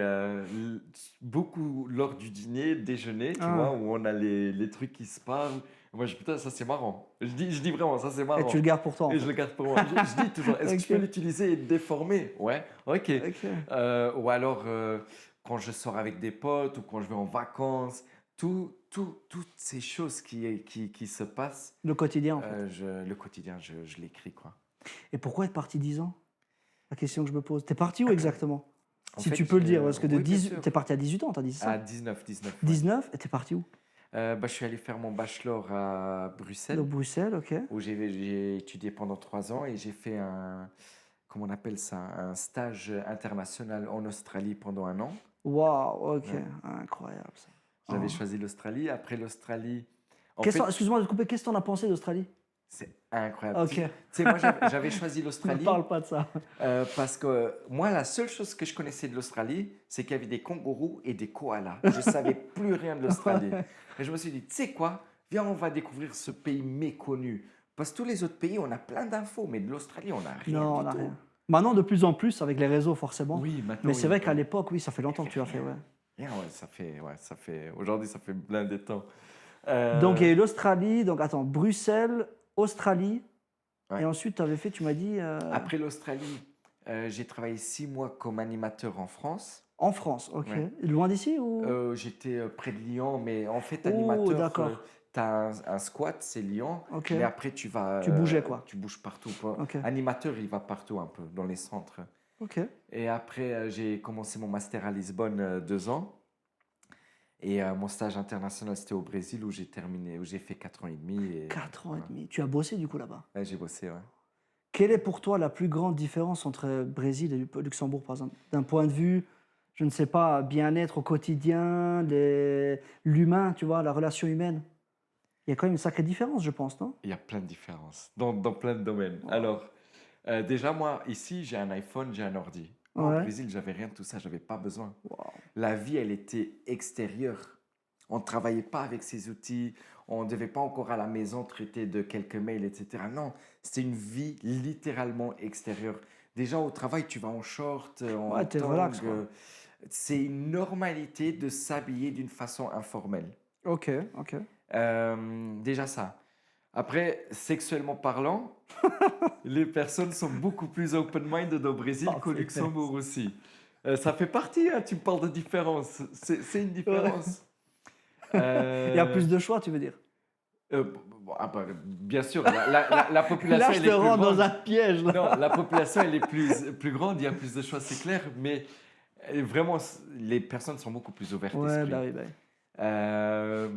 beaucoup lors du dîner, déjeuner, tu vois, Ah. où on a les trucs qui se parlent. Moi, je dis, putain, ça c'est marrant. Je dis vraiment, ça c'est Et tu marrant. le gardes pour toi, en Et je fait. le garde pour moi. Je dis toujours, est-ce que je peux Ok, l'utiliser et le déformer? Ouais, ok. ok. Ou alors, quand je sors avec des potes ou quand je vais en vacances, toutes ces choses qui se passent, Le quotidien, en fait. le quotidien, je l'écris, quoi. Et pourquoi être parti 10 ans? La question que je me pose. T'es parti où exactement? En Si fait, tu peux le dire, parce que de oui, bien 18, sûr. t'es parti à 18 ans, t'as dit À ça? 19, ouais. 19, et t'es parti où? Bah, je suis allé faire mon bachelor à De Bruxelles, Bruxelles, ok. où j'ai étudié pendant 3 ans et j'ai fait comment on appelle ça, un stage international en Australie pendant 1 an. Waouh, ok. Ouais. Incroyable ça. J'avais Oh. choisi l'Australie. Après l'Australie, en fait, Excuse-moi de te couper, qu'est-ce que t'en as pensé d'Australie? c'est incroyable. Ok, Tu sais, moi, j'avais choisi ne me l'Australie parle pas de ça. parce que moi, la seule chose que je connaissais de l'Australie, c'est qu'il y avait des kangourous et des koalas. Je savais plus rien de l'Australie. Et je me suis dit, tu sais quoi? Viens, on va découvrir ce pays méconnu. Parce que tous les autres pays, on a plein d'infos, mais de l'Australie, on n'a rien Non, on du n'a tout. rien. Maintenant, de plus en plus, avec les réseaux, forcément. Oui, maintenant, Mais c'est oui. vrai qu'à Ouais. l'époque, oui, ça fait longtemps que tu as fait, Rien. ouais. Rien, ouais, ça fait. Aujourd'hui, ça fait plein de temps. Donc, il y a Euh, eu l'Australie, donc attends, Bruxelles, Australie, et ouais. ensuite, tu avais fait, tu m'as dit, Après l'Australie, j'ai travaillé 6 mois comme animateur en France. en France, ok. Ouais. Loin d'ici ou? J'étais près de Lyon, mais en fait, Oh, animateur, d'accord, tu as un squat, c'est Lyon, ok. mais après, Tu bougeais, quoi. tu bouges partout. Ok, Animateur, il va partout un peu, dans les centres. ok. Et après, j'ai commencé mon master à Lisbonne 2 ans. Et mon stage international, c'était au Brésil où j'ai terminé, où j'ai fait 4 ans et demi. Et 4 ans et voilà. demi. Tu as bossé, du coup, là-bas. Ouais, j'ai bossé, ouais. Quelle est pour toi la plus grande différence entre Brésil et Luxembourg, par exemple? D'un point de vue, je ne sais pas, bien-être au quotidien, l'humain, tu vois, la relation humaine. Il y a quand même une sacrée différence, je pense, non? Il y a plein de différences dans plein de domaines. Wow. Alors, déjà, moi, ici, j'ai un iPhone, j'ai un ordi. Moi, au Ouais. Brésil, j'avais rien de tout ça, j'avais pas besoin. Wow. La vie, elle était extérieure. On ne travaillait pas avec ces outils, on ne devait pas encore à la maison traiter de quelques mails, etc. Non, c'était une vie littéralement extérieure. Déjà au travail, tu vas en short, en Ouais, t'es tong. relax, quoi. C'est une normalité de s'habiller d'une façon informelle. Ok, ok. Déjà ça. Après, sexuellement parlant, les personnes sont beaucoup plus open-minded au Brésil Oh, qu'au c'est clair. Luxembourg aussi. Ça fait partie, hein, tu me parles de différence. C'est une Ouais. différence. Il y a Euh, plus de choix, tu veux dire? bien sûr, la population Là, je elle te est plus rends dans grande. un piège, là. Non, la population elle est plus grande, il y a plus de choix, c'est clair, mais vraiment, les personnes sont beaucoup plus ouvertes Ouais, d'esprit. bah oui, bah oui. Euh,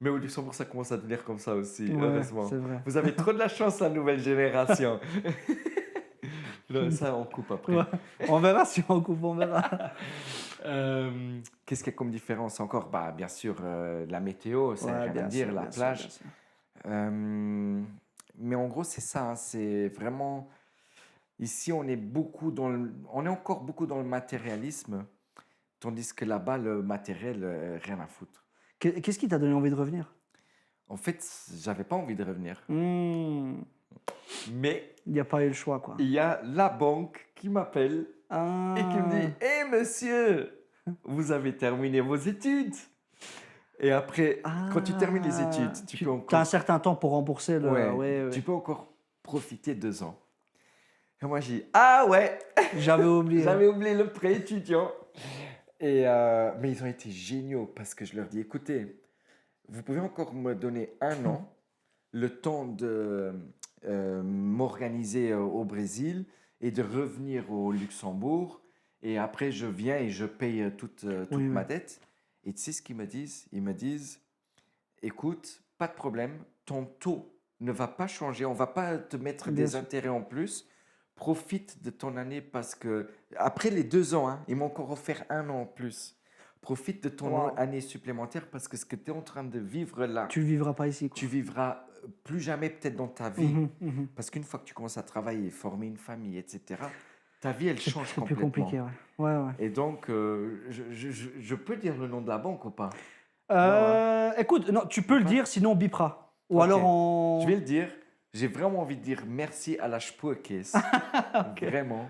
mais au Luxembourg, ça commence à devenir comme ça aussi, Ouais, heureusement. c'est vrai. Vous avez trop de la chance, la nouvelle génération. Non, ça, on coupe après. Ouais. On verra si on coupe, on verra. Qu'est-ce qu'il y a comme différence encore? Bah, bien sûr, la météo, ça n'a Ouais, rien à bien dire, sûr, la bien sûr, plage. bien sûr. Mais en gros, c'est ça, hein, c'est vraiment. Ici, on est encore beaucoup dans le matérialisme, tandis que là-bas, le matériel, rien à foutre. Qu'est-ce qui t'a donné envie de revenir? En fait, j'avais pas envie de revenir. Hmm, Mais il n'y a pas eu le choix, quoi. il y a la banque qui m'appelle et qui me dit: Ah, hé monsieur, vous avez terminé vos études. Et après, quand tu termines les études, tu peux as un encore. certain temps pour rembourser le. Ouais, Ouais, tu ouais. peux encore profiter 2 ans. Et moi, j'ai dit: ah ouais, J'avais oublié. j'avais oublié le prêt étudiant. Mais ils ont été géniaux parce que je leur dis: écoutez, vous pouvez encore me donner 1 an, le temps de m'organiser au Brésil et de revenir au Luxembourg. Et après, je viens et je paye toute Oui, ma oui. dette. Et tu sais ce qu'ils me disent? Ils me disent, écoute, pas de problème, ton taux ne va pas changer, on va pas te mettre Bien des sûr. intérêts en plus. Profite de ton année parce que, après les 2 ans, hein, ils m'ont encore offert 1 an en plus. Profite de ton Waouh. année supplémentaire parce que ce que tu es en train de vivre là, Tu le vivras pas ici, tu quoi. vivras plus jamais peut-être dans ta vie. Mhm, mhm. Parce qu'une fois que tu commences à travailler, former une famille, etc., ta vie, elle change C'est plus compliqué, complètement. ouais. Ouais, ouais. Et donc, je peux dire le nom de la banque ou pas? Non, hein? Écoute, non, tu Tu veux peux le pas? dire, sinon on bipera. Ou Ok. alors Je vais on. le dire. J'ai vraiment envie de dire merci à la Spoekes. Ok. Vraiment.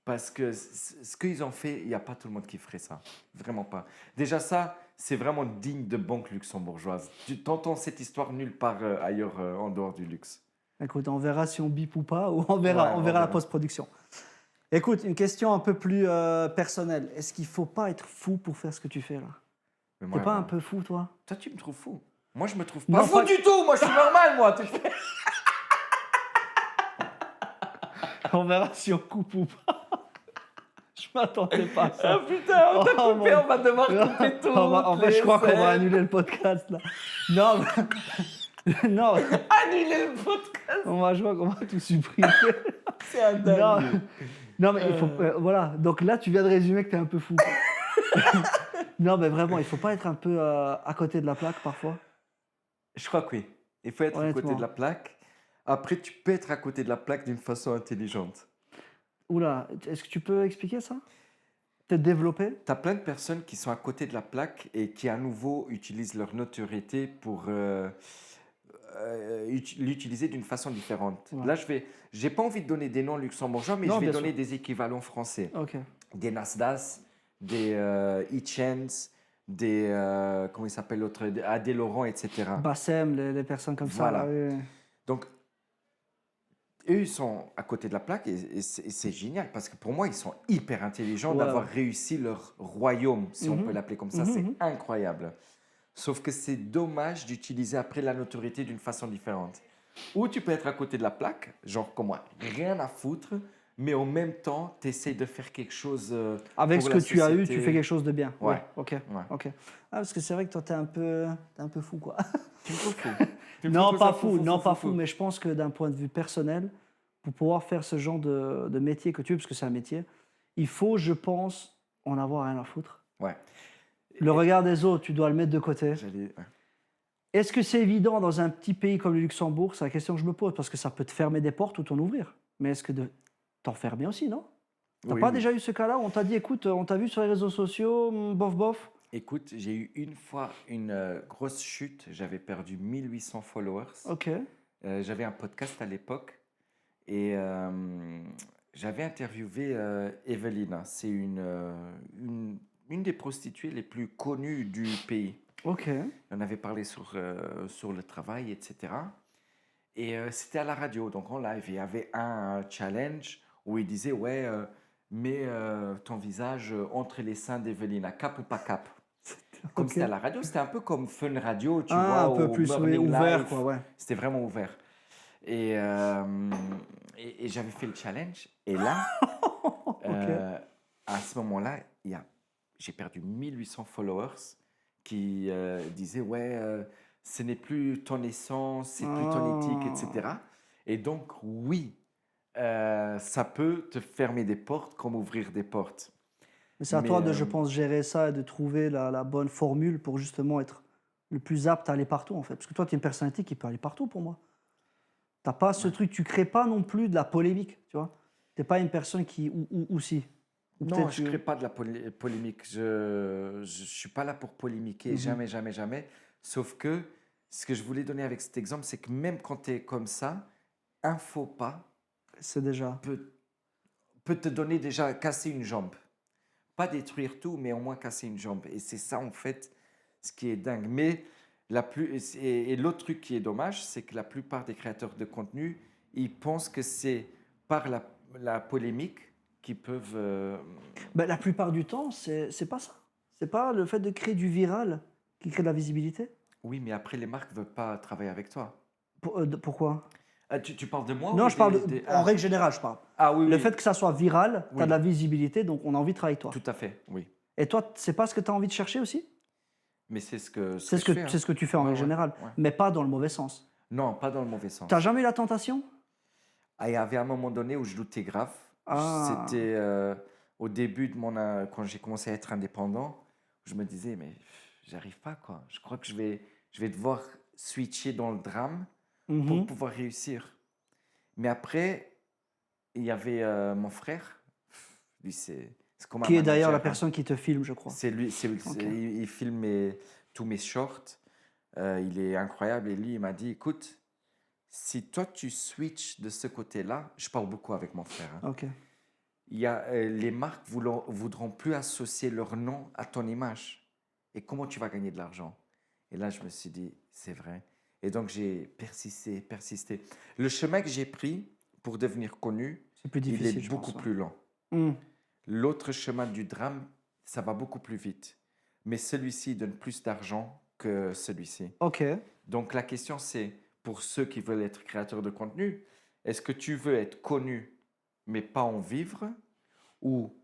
Parce que ce qu'ils ont fait, il n'y a pas tout le monde qui ferait ça. Vraiment pas. Déjà, ça, c'est vraiment digne de banque luxembourgeoise. Tu t'entends cette histoire nulle part ailleurs en dehors du luxe. Écoute, on verra si on bip ou pas, ou Ouais, on on verra la verra. post-production. Écoute, une question un peu plus personnelle. Est-ce qu'il faut pas être fou pour faire ce que tu fais là? Mais T'es moi, pas un moi, peu fou, toi? toi, tu me trouves fou. Moi, je me trouve pas Non, fou pas. du tout. Moi, je suis normal, moi. On verra si on coupe ou pas. Je m'attendais pas à Ah ça. putain, on t'a Oh, coupé, mon- on va devoir couper toutes En fait, je les crois qu'on va scènes. annuler le podcast là. Non, non, Annuler le podcast. je crois qu'on va tout supprimer. C'est un Non, dingue. non, mais il faut. Voilà. Donc là, tu viens de résumer que t'es un peu fou, quoi. Non, mais vraiment, il faut pas être un peu à côté de la plaque parfois. Je crois que oui. Il faut être à côté de la Honnêtement. plaque. Après, tu peux être à côté de la plaque d'une façon intelligente. Oula, est-ce que tu peux expliquer ça? Peut-être développer? Tu as plein de personnes qui sont à côté de la plaque et qui, à nouveau, utilisent leur notoriété pour l'utiliser d'une façon différente. Ouais. Là, j'ai pas envie de donner des noms luxembourgeois, mais Non, je vais bien donner sûr. des équivalents français. Ok. Des Nasdaq, des e-chance, des, comment il s'appelle l'autre, des Adé Laurent, etc. Bassem, les personnes comme ça, là. Voilà. Oui, oui. Donc, eux, ils sont à côté de la plaque et c'est génial parce que pour moi, ils sont hyper intelligents Ouais, d'avoir ouais. réussi leur royaume, si on Mhm. peut l'appeler comme ça. Mhm, C'est mhm. incroyable. Sauf que c'est dommage d'utiliser après la notoriété d'une façon différente. Ou tu peux être à côté de la plaque, genre comme moi, rien à foutre, mais en même temps, tu essayes de faire quelque chose Avec pour ce la que tu as eu, tu société. fais quelque chose de bien. Oui, Ouais, ok. ouais. Ok. Ah, parce que c'est vrai que toi, t'es un peu fou, quoi. Tu me trouves fou. Tu me Non, trouves pas ça fou, non, pas fou, fou. mais je pense que d'un point de vue personnel, pour pouvoir faire ce genre de métier que tu veux, parce que c'est un métier, il faut, je pense, en avoir rien à foutre. Ouais. Le regard des autres, tu dois le mettre de côté. Ouais. Est-ce que c'est évident dans un petit pays comme le Luxembourg? C'est la question que je me pose, parce que ça peut te fermer des portes ou t'en ouvrir. Mais est-ce que de t'enfermer aussi, non? T'as Oui, pas oui. déjà eu ce cas-là où on t'a dit, écoute, on t'a vu sur les réseaux sociaux, bof, bof? Écoute, j'ai eu une fois une grosse chute. J'avais perdu 1800 followers. Ok. J'avais un podcast à l'époque et j'avais interviewé Evelina. C'est une des prostituées les plus connues du pays. Ok. On avait parlé sur le travail, etc. Et c'était à la radio, donc en live. Il y avait un challenge où il disait, ouais, mets ton visage entre les seins d'Evelina, cap ou pas cap. Comme Ok. c'était à la radio, c'était un peu comme Fun Radio, tu Ah, vois, un peu au plus, oui, Morning ouvert, Live. quoi, ouais. C'était vraiment ouvert. Et, j'avais fait le challenge. Et là, Ok. à ce moment-là, j'ai perdu 1800 followers qui disaient, ouais, ce n'est plus ton essence, c'est plus ton éthique, etc. Et donc, oui, ça peut te fermer des portes comme ouvrir des portes. Mais c'est à toi de, je pense, gérer ça et de trouver la bonne formule pour justement être le plus apte à aller partout, en fait. Parce que toi, tu es une personnalité qui peut aller partout pour moi. T'as pas ce truc, tu crées pas non plus de la polémique, tu vois. T'es pas une personne qui, ou si. Ou Non, peut-être je ne crée pas de la polémique. Je ne suis pas là pour polémiquer, jamais, jamais, jamais. Sauf que ce que je voulais donner avec cet exemple, c'est que même quand tu es comme ça, un faux pas c'est déjà. peut te donner déjà casser une jambe. Pas détruire tout, mais au moins casser une jambe. Et c'est ça, en fait, ce qui est dingue. Mais et l'autre truc qui est dommage, c'est que la plupart des créateurs de contenu, ils pensent que c'est par la polémique qu'ils peuvent... Ben, la plupart du temps, c'est pas ça. C'est pas le fait de créer du viral qui crée de la visibilité. Oui, mais après, les marques ne veulent pas travailler avec toi. Pourquoi? Ah, tu parles de moi Non, ou je parle en Ah. règle générale, je parle. Ah oui, Le oui, fait que ça soit viral, tu as oui, de la visibilité, donc on a envie de travailler avec toi. tout à fait, oui. Et toi, c'est pas ce que tu as envie de chercher aussi? Mais c'est ce C'est que ce je que, fais, c'est hein. ce que tu fais en Ouais, règle ouais, générale, ouais. mais pas dans le mauvais sens. Non, pas dans le mauvais T'as sens. jamais eu la tentation? Ah, il y avait un moment donné où je doutais grave. Ah, C'était au début de quand j'ai commencé à être indépendant, je me disais, mais j'arrive pas, quoi. Je crois que je vais devoir switcher dans le drame pour mhm. pouvoir réussir. Mais après, il y avait mon frère. Lui, c'est comme un Qui est d'ailleurs la manager, hein. personne qui te filme, je crois. C'est lui, Ok. il filme tous mes shorts. Il est incroyable. Et lui, il m'a dit, écoute, si toi, tu switches de ce côté-là, je parle beaucoup avec mon frère, hein. Ok. Les marques voudront plus associer leur nom à ton image. Et comment tu vas gagner de l'argent? Et là, je me suis dit, c'est vrai. Et donc, j'ai persisté, persisté. Le chemin que j'ai pris pour devenir connu, C'est plus il est difficile, je beaucoup pense. Ouais. plus lent. Hmm. L'autre chemin du drame, ça va beaucoup plus vite. Mais celui-ci donne plus d'argent que celui-ci. Ok. Donc, la question, c'est pour ceux qui veulent être créateurs de contenu, est-ce que tu veux être connu mais pas en vivre, ou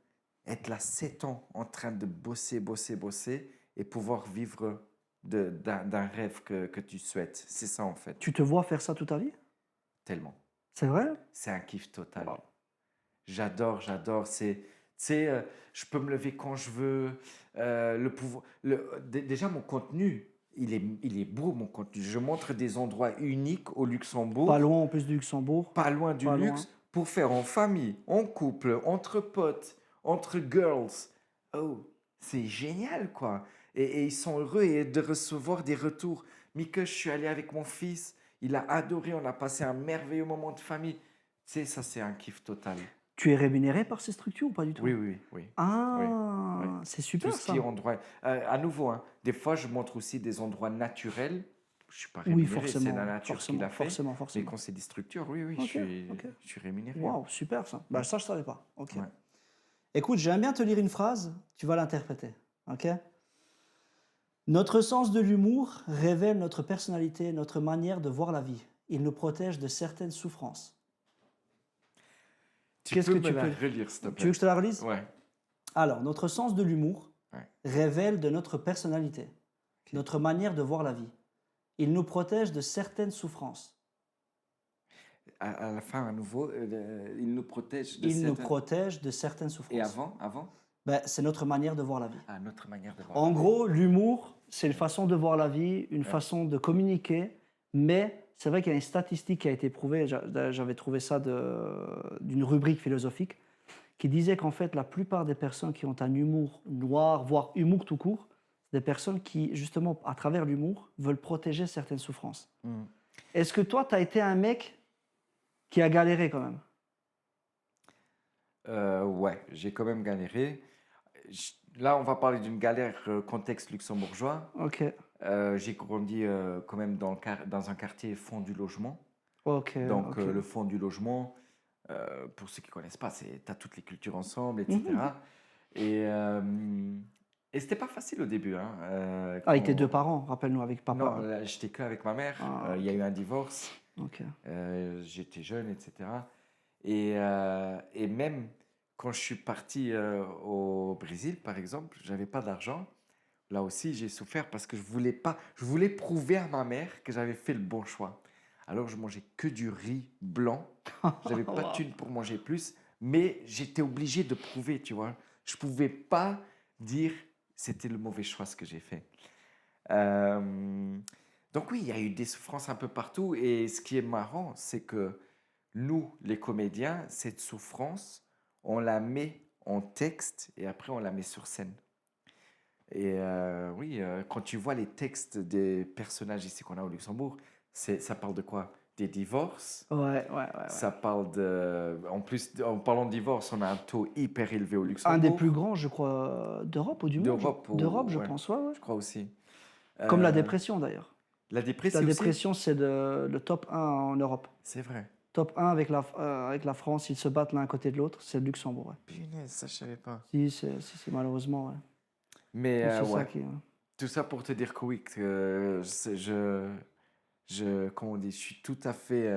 être là 7 ans en train de bosser, bosser, bosser et pouvoir vivre d'un rêve que tu souhaites? C'est ça en fait, Tu te vois faire ça toute ta vie? tellement. C'est vrai? C'est un kiff total. Wow. J'adore, j'adore. Tu sais, je peux me lever quand je veux. Le pouvoir, déjà, mon contenu, il est beau, mon contenu. Je montre des endroits uniques au Pas Luxembourg, loin en plus du Luxembourg. pas loin du Pas loin. luxe, pour faire en famille, en couple, entre potes, entre girls. Oh, c'est génial, quoi. Et ils sont heureux et de recevoir des retours. Mika, je suis allé avec mon fils, il a adoré, on a passé un merveilleux moment de famille. Tu sais, ça, c'est un kiff total. Tu es rémunéré par ces structures ou pas du tout? Oui, oui, oui, oui, oui. Ah, c'est Tout super ce qui est ça. endroit. À nouveau, hein, des fois, je montre aussi des endroits naturels. Je ne suis pas Oui, rémunéré, c'est la forcément, nature qui forcément, l'a fait. forcément, Mais forcément. quand c'est des structures, oui, oui, Ok, ok. je suis rémunéré, hein. Waouh, super ça. Mm. Bah, ça, je savais pas. Ok. Ouais. Écoute, j'aime bien te lire une phrase, tu vas l'interpréter. Ok? Notre sens de l'humour révèle notre personnalité, notre manière de voir la vie. Il nous protège de certaines souffrances. Tu Qu'est-ce peux que me tu la peux... relire, s'il te Tu veux plaît? que je te la relise? Ouais. Alors, notre sens de l'humour Ouais. révèle de notre personnalité, Ok. notre manière de voir la vie. Il nous protège de certaines souffrances. À la fin, à nouveau, il nous protège de Il nous certaines. protège de certaines Et souffrances. avant? Ben, c'est notre manière de voir la vie. Ah, notre manière de voir En la vie. gros, l'humour, c'est une façon de voir la vie, une Ouais. façon de communiquer, mais c'est vrai qu'il y a une statistique qui a été prouvée, j'avais trouvé ça d'une rubrique philosophique, qui disait qu'en fait, la plupart des personnes qui ont un humour noir, voire humour tout court, c'est des personnes qui, justement, à travers l'humour, veulent protéger certaines souffrances. Mm. Est-ce que toi, tu as été un mec qui a galéré quand même? Ouais, j'ai quand même galéré. Là, on va parler d'une galère contexte luxembourgeois. Ok, J'ai grandi quand même dans un quartier fond du logement. ok, Donc, ok. le fond du logement, pour ceux qui ne connaissent pas, tu as toutes les cultures ensemble, Mhm. etc. Et, euh, et c'était pas facile au début, hein, Avec tes deux parents, rappelle-nous, avec Non, papa. là, j'étais que avec ma mère. Ah, Il y a eu un divorce. ok. J'étais jeune, etc. Et même quand je suis parti au Brésil, par exemple, j'avais pas d'argent. Là aussi, j'ai souffert parce que je voulais pas, je voulais prouver à ma mère que j'avais fait le bon choix. Alors, je mangeais que du riz blanc. J'avais pas de Wow. thune pour manger plus, mais j'étais obligé de prouver, tu vois. Je pouvais pas dire c'était le mauvais choix ce que j'ai fait. Euh, donc oui, il y a eu des souffrances un peu partout. Et ce qui est marrant, c'est que nous, les comédiens, cette souffrance, on la met en texte et après on la met sur scène. Et oui, quand tu vois les textes des personnages ici qu'on a au Luxembourg, ça parle de quoi? Des divorces. Ouais, ouais, ouais, ouais. Ça parle de... En plus, en parlant de divorce, on a un taux hyper élevé au Un des plus Luxembourg. grands, je crois, d'Europe ou du monde. D'Europe, D'Europe, je ouais, pense, ouais, ouais. je crois aussi. Comme la Euh, dépression d'ailleurs. la La dépression aussi? dépression, c'est le top 1 en Europe. C'est vrai. Top 1 avec la France, ils se battent l'un à côté de l'autre, c'est le Luxembourg. Ouais. Punaise, ça je savais pas. Si, c'est malheureusement. Ouais. Mais Donc, c'est ça ouais, qui. tout ça pour te dire que oui, comment on dit, je suis tout à fait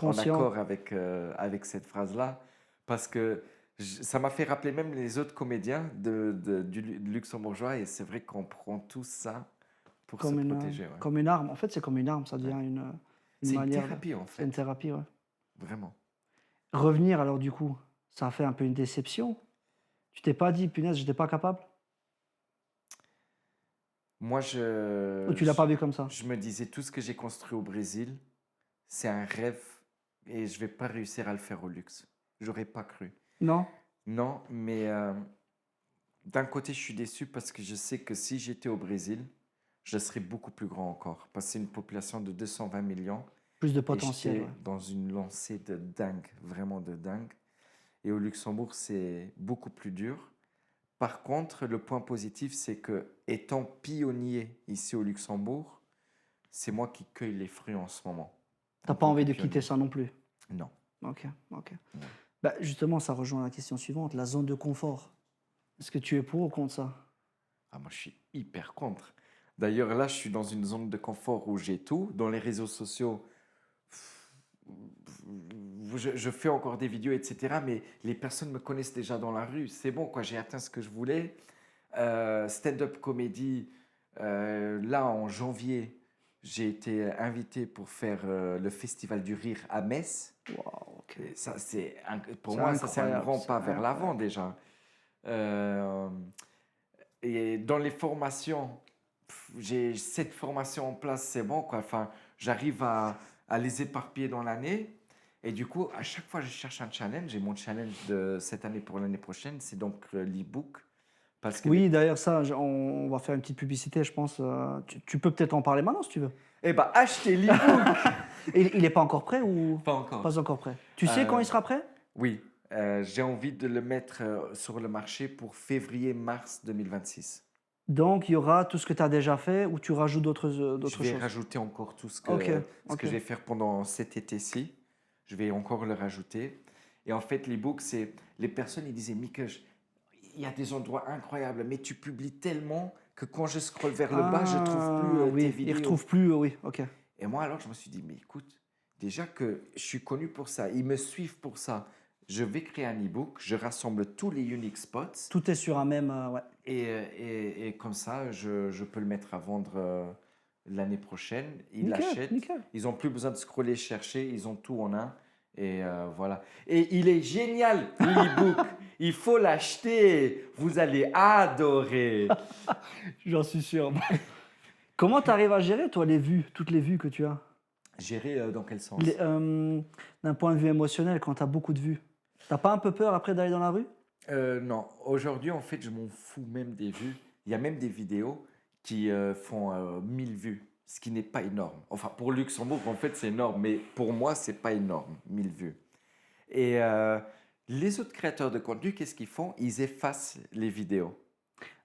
conscient. accord avec cette phrase-là, parce que ça m'a fait rappeler même les autres comédiens du luxembourgeois, et c'est vrai qu'on prend tout ça pour se protéger. Ouais. Comme une arme. En fait, c'est comme une arme, ça devient Ouais. une C'est une manière. thérapie, en C'est une fait, thérapie, ouais. vraiment. Revenir, alors, du coup, ça a fait un peu une déception. Tu t'es pas dit, punaise, j'étais pas capable? Moi, Ou tu l'as pas vu comme ça? je me disais, tout ce que j'ai construit au Brésil, c'est un rêve, et je vais pas réussir à le faire au luxe. J'aurais pas cru. Non? Non, mais d'un côté, je suis déçu parce que je sais que si j'étais au Brésil, je serais beaucoup plus grand encore. Parce que c'est une population de 220 millions Plus de et potentiel, j'étais ouais. dans une lancée de dingue, vraiment de dingue. Et au Luxembourg, c'est beaucoup plus dur. Par contre, le point positif, c'est que étant pionnier ici au Luxembourg, c'est moi qui cueille les fruits en ce moment. T'as En pas tant que envie de quitter pionnier. ça non plus? Non. Ok, ok. Non. Bah, justement, ça rejoint la question suivante, la zone de confort. Est-ce que tu es pour ou contre ça? Ah, moi, je suis hyper contre. D'ailleurs, là, je suis dans une zone de confort où j'ai tout. Dans les réseaux sociaux, je fais encore des vidéos, etc. Mais les personnes me connaissent déjà dans la rue. C'est bon, quoi. J'ai atteint ce que je voulais. Stand-up comédie, là, en janvier, j'ai été invité pour faire le Festival du Rire à Metz. Waouh, ok. Et ça, pour C'est moi, ça, c'est un incroyable, grand c'est pas vers l'avant incroyable. déjà. Euh, et dans les formations, j'ai 7 formations en place, c'est bon, quoi. Enfin, j'arrive à les éparpiller dans l'année. Et du coup, à chaque fois, je cherche un challenge. Et mon challenge de cette année pour l'année prochaine, c'est donc l'e-book. Parce que Oui, d'ailleurs, ça, on va faire une petite publicité, je pense. Tu peux peut-être en parler maintenant, si tu veux. Eh ben, achetez l'e-book! Et il n'est pas encore prêt ou Pas encore. pas encore prêt? Tu sais quand Euh, il sera prêt? oui, j'ai envie de le mettre sur le marché pour février-mars 2026. Donc, il y aura tout ce que tu as déjà fait ou tu rajoutes Je d'autres vais choses? rajouter encore tout Ok, ce ok. que je vais faire pendant cet été-ci. Je vais encore le rajouter. Et en fait, l'e-book, c'est les personnes, ils disaient, Mikesh, il y a des endroits incroyables, mais tu publies tellement que quand je scrolle vers le bas, je trouve plus Ah tes oui, il vidéos. retrouve plus, oui, ok. Et moi, alors, je me suis dit, mais écoute, déjà que je suis connu pour ça, ils me suivent pour ça. Je vais créer un e-book, je rassemble tous les unique spots Tout est sur un même, ouais. et comme ça, je peux le mettre à vendre l'année prochaine. Ils Nickel, l'achètent, nickel. ils n'ont plus besoin de scroller, chercher, ils ont tout en un. Et voilà. Et il est génial, l'e-book. Il faut l'acheter. Vous allez adorer. J'en suis sûr. Comment tu arrives à gérer, toi, les vues, toutes les vues que tu as? Gérer dans quel Les, sens? d'un point de vue émotionnel, quand tu as beaucoup de vues. T'as pas un peu peur après d'aller dans la rue? Non, aujourd'hui, en fait, je m'en fous même des vues. Il y a même des vidéos qui font 1000 vues, ce qui n'est pas énorme. Enfin, pour Luxembourg, en fait, c'est énorme, mais pour moi, c'est pas énorme, 1000 vues. Et les autres créateurs de contenu, qu'est-ce qu'ils font? Ils effacent les vidéos.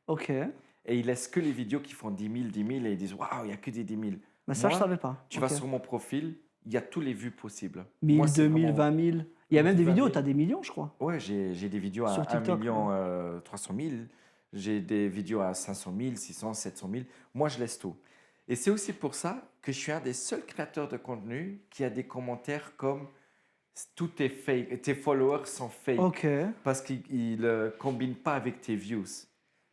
Ok. Et ils laissent que les vidéos qui font 10 000, et ils disent, waouh, il n'y a que des 10 000. Mais ça, je Moi, savais pas. tu vas Ok. sur mon profil, il y a tous les vues possibles. Moi, 1000, c'est 2000, vraiment 20 000. Il y a même 1000, des 20 vidéos, 000. tu as des millions, je crois. Ouais, j'ai des vidéos Sur à 1 TikTok. million 300 000, j'ai des vidéos à 500 000, 600, 700 000. Moi, je laisse tout. Et c'est aussi pour ça que je suis un des seuls créateurs de contenu qui a des commentaires comme tout est fake, tes followers sont fake Ok. parce qu'ils ne combinent pas avec tes views.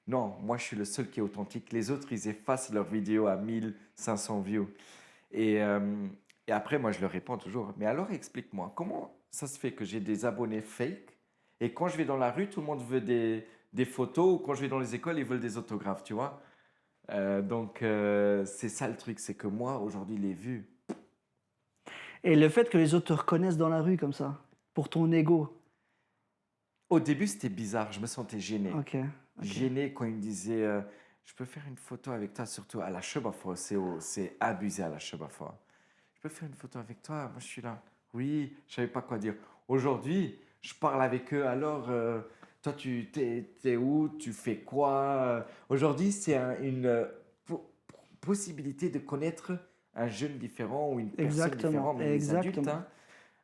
Non, moi, je suis le seul qui est authentique. Les autres, ils effacent leurs vidéos à 1500 views. Et, euh, et après, moi, je leur réponds toujours, mais alors explique-moi, comment ça se fait que j'ai des abonnés fake et quand je vais dans la rue, tout le monde veut des photos ou quand je vais dans les écoles, ils veulent des autographes, tu vois? C'est ça le truc, c'est que moi, aujourd'hui, les vues, Et le fait que les autres te reconnaissent dans la rue comme ça, pour ton ego. au début, c'était bizarre, je me sentais gêné. Ok. Ok. Gêné quand ils me disaient, je peux faire une photo avec toi, surtout à la Chebafo, c'est abusé à la Chebafo. Je peux faire une photo avec toi? Moi, je suis là. Oui, je savais pas quoi dire. Aujourd'hui, je parle avec eux. Alors, toi, t'es où? Tu fais quoi? Aujourd'hui, c'est une possibilité de connaître un jeune différent ou une personne Exactement. différente, même les adultes, Exactement.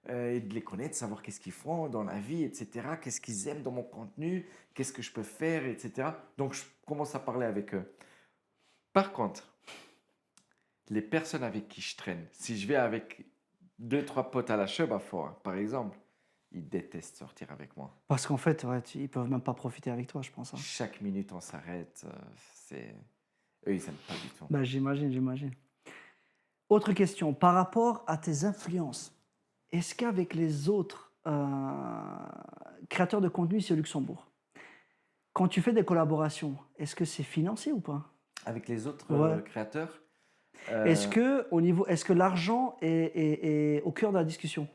hein, et de les connaître, savoir qu'est-ce qu'ils font dans la vie, etc. Qu'est-ce qu'ils aiment dans mon contenu? Qu'est-ce que je peux faire, etc. Donc, je commence à parler avec eux. Par contre, les personnes avec qui je traîne, si je vais avec 2-3 potes à la chebe à fond, par exemple, ils détestent sortir avec moi. Parce qu'en fait, ouais, ils peuvent même pas profiter avec toi, je pense, hein. Chaque minute, on s'arrête. Eux, ils n'aiment pas du tout. Bah, j'imagine. Autre question, par rapport à tes influences, est-ce qu'avec les autres créateurs de contenu ici au Luxembourg, quand tu fais des collaborations, est-ce que c'est financier ou pas? Avec les autres Ouais. créateurs, Est-ce que l'argent est au cœur de la discussion?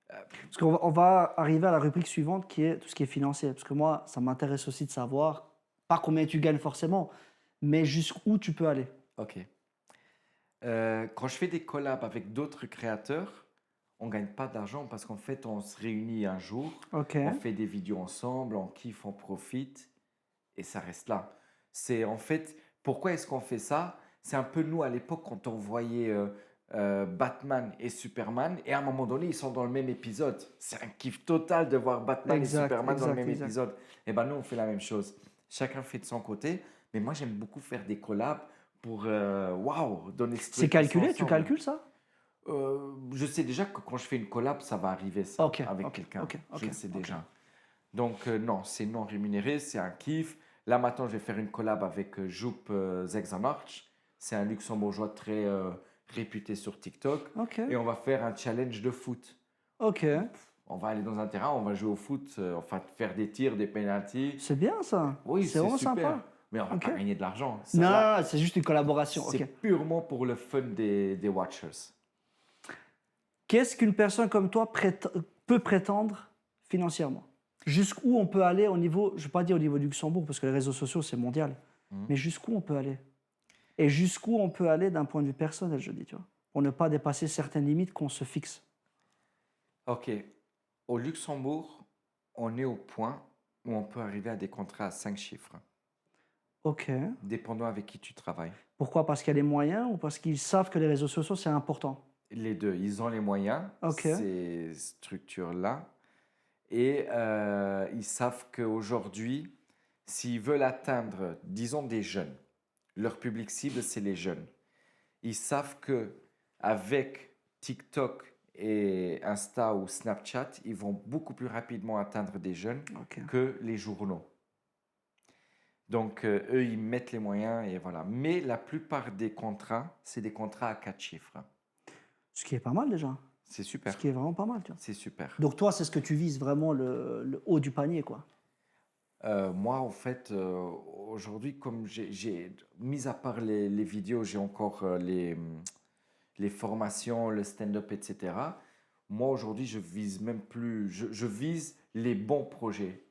Parce qu'on va arriver à la rubrique suivante qui est tout ce qui est financier. Parce que moi, ça m'intéresse aussi de savoir, pas combien tu gagnes forcément, mais jusqu'où tu peux aller. ok. Quand je fais des collabs avec d'autres créateurs, on ne gagne pas d'argent parce qu'en fait, on se réunit un jour, Ok. on fait des vidéos ensemble, on kiffe, on profite et ça reste là. C'est en fait, pourquoi est-ce qu'on fait ça? C'est un peu nous à l'époque quand on voyait Batman et Superman et à un moment donné, ils sont dans le même épisode. C'est un kiff total de voir Batman et Superman dans le même Exact. épisode. Et ben nous, on fait la même chose. Chacun fait de son côté, mais moi, j'aime beaucoup faire des collabs pour waouh, donner ce C'est truc calculé, tu ensemble. calcules ça? Je sais déjà que quand je fais une collab, ça va arriver ça Ok, avec ok, quelqu'un. ok, Je le ok, sais ok. déjà. Donc non, c'est non rémunéré, c'est un kiff. Là maintenant, je vais faire une collab avec Joep Zegzanarch. C'est un luxembourgeois très réputé sur TikTok. Ok, Et on va faire un challenge de foot. ok. On va aller dans un terrain, on va jouer au foot, enfin faire des tirs, des penalties. C'est bien ça. Oui, C'est c'est vraiment super. sympa. Mais on va Ok. pas gagner de l'argent. Ça, Non, là, non, non, c'est juste une collaboration. c'est Ok. purement pour le fun des watchers. Qu'est-ce qu'une personne comme toi peut prétendre financièrement? Jusqu'où on peut aller au niveau, je ne vais pas dire au niveau du Luxembourg, parce que les réseaux sociaux, c'est mondial, Mhm. mais jusqu'où on peut aller? Et jusqu'où on peut aller d'un point de vue personnel, je dis, tu vois, pour ne pas dépasser certaines limites qu'on se fixe. Ok. Au Luxembourg, on est au point où on peut arriver à des contrats à 5 chiffres, Ok. dépendant avec qui tu travailles. Pourquoi? Parce qu'il y a les moyens ou parce qu'ils savent que les réseaux sociaux, c'est important? Les deux, ils ont les moyens, Ok. ces structures-là, et ils savent qu'aujourd'hui, s'ils veulent atteindre, disons, des jeunes, leur public cible, c'est les jeunes. Ils savent que avec TikTok et Insta ou Snapchat, ils vont beaucoup plus rapidement atteindre des jeunes Ok. que les journaux. Donc, eux, ils mettent les moyens et voilà. Mais la plupart des contrats, c'est des contrats à 4 chiffres. Ce qui est pas mal déjà. C'est Ce super. qui est vraiment pas mal, tu vois. C'est super. Donc toi, c'est ce que tu vises, vraiment le haut du panier, quoi. Moi, en fait, aujourd'hui, comme mis à part les vidéos, j'ai encore les formations, le stand-up, etc. Moi, aujourd'hui, je vise même plus, je vise les bons projets.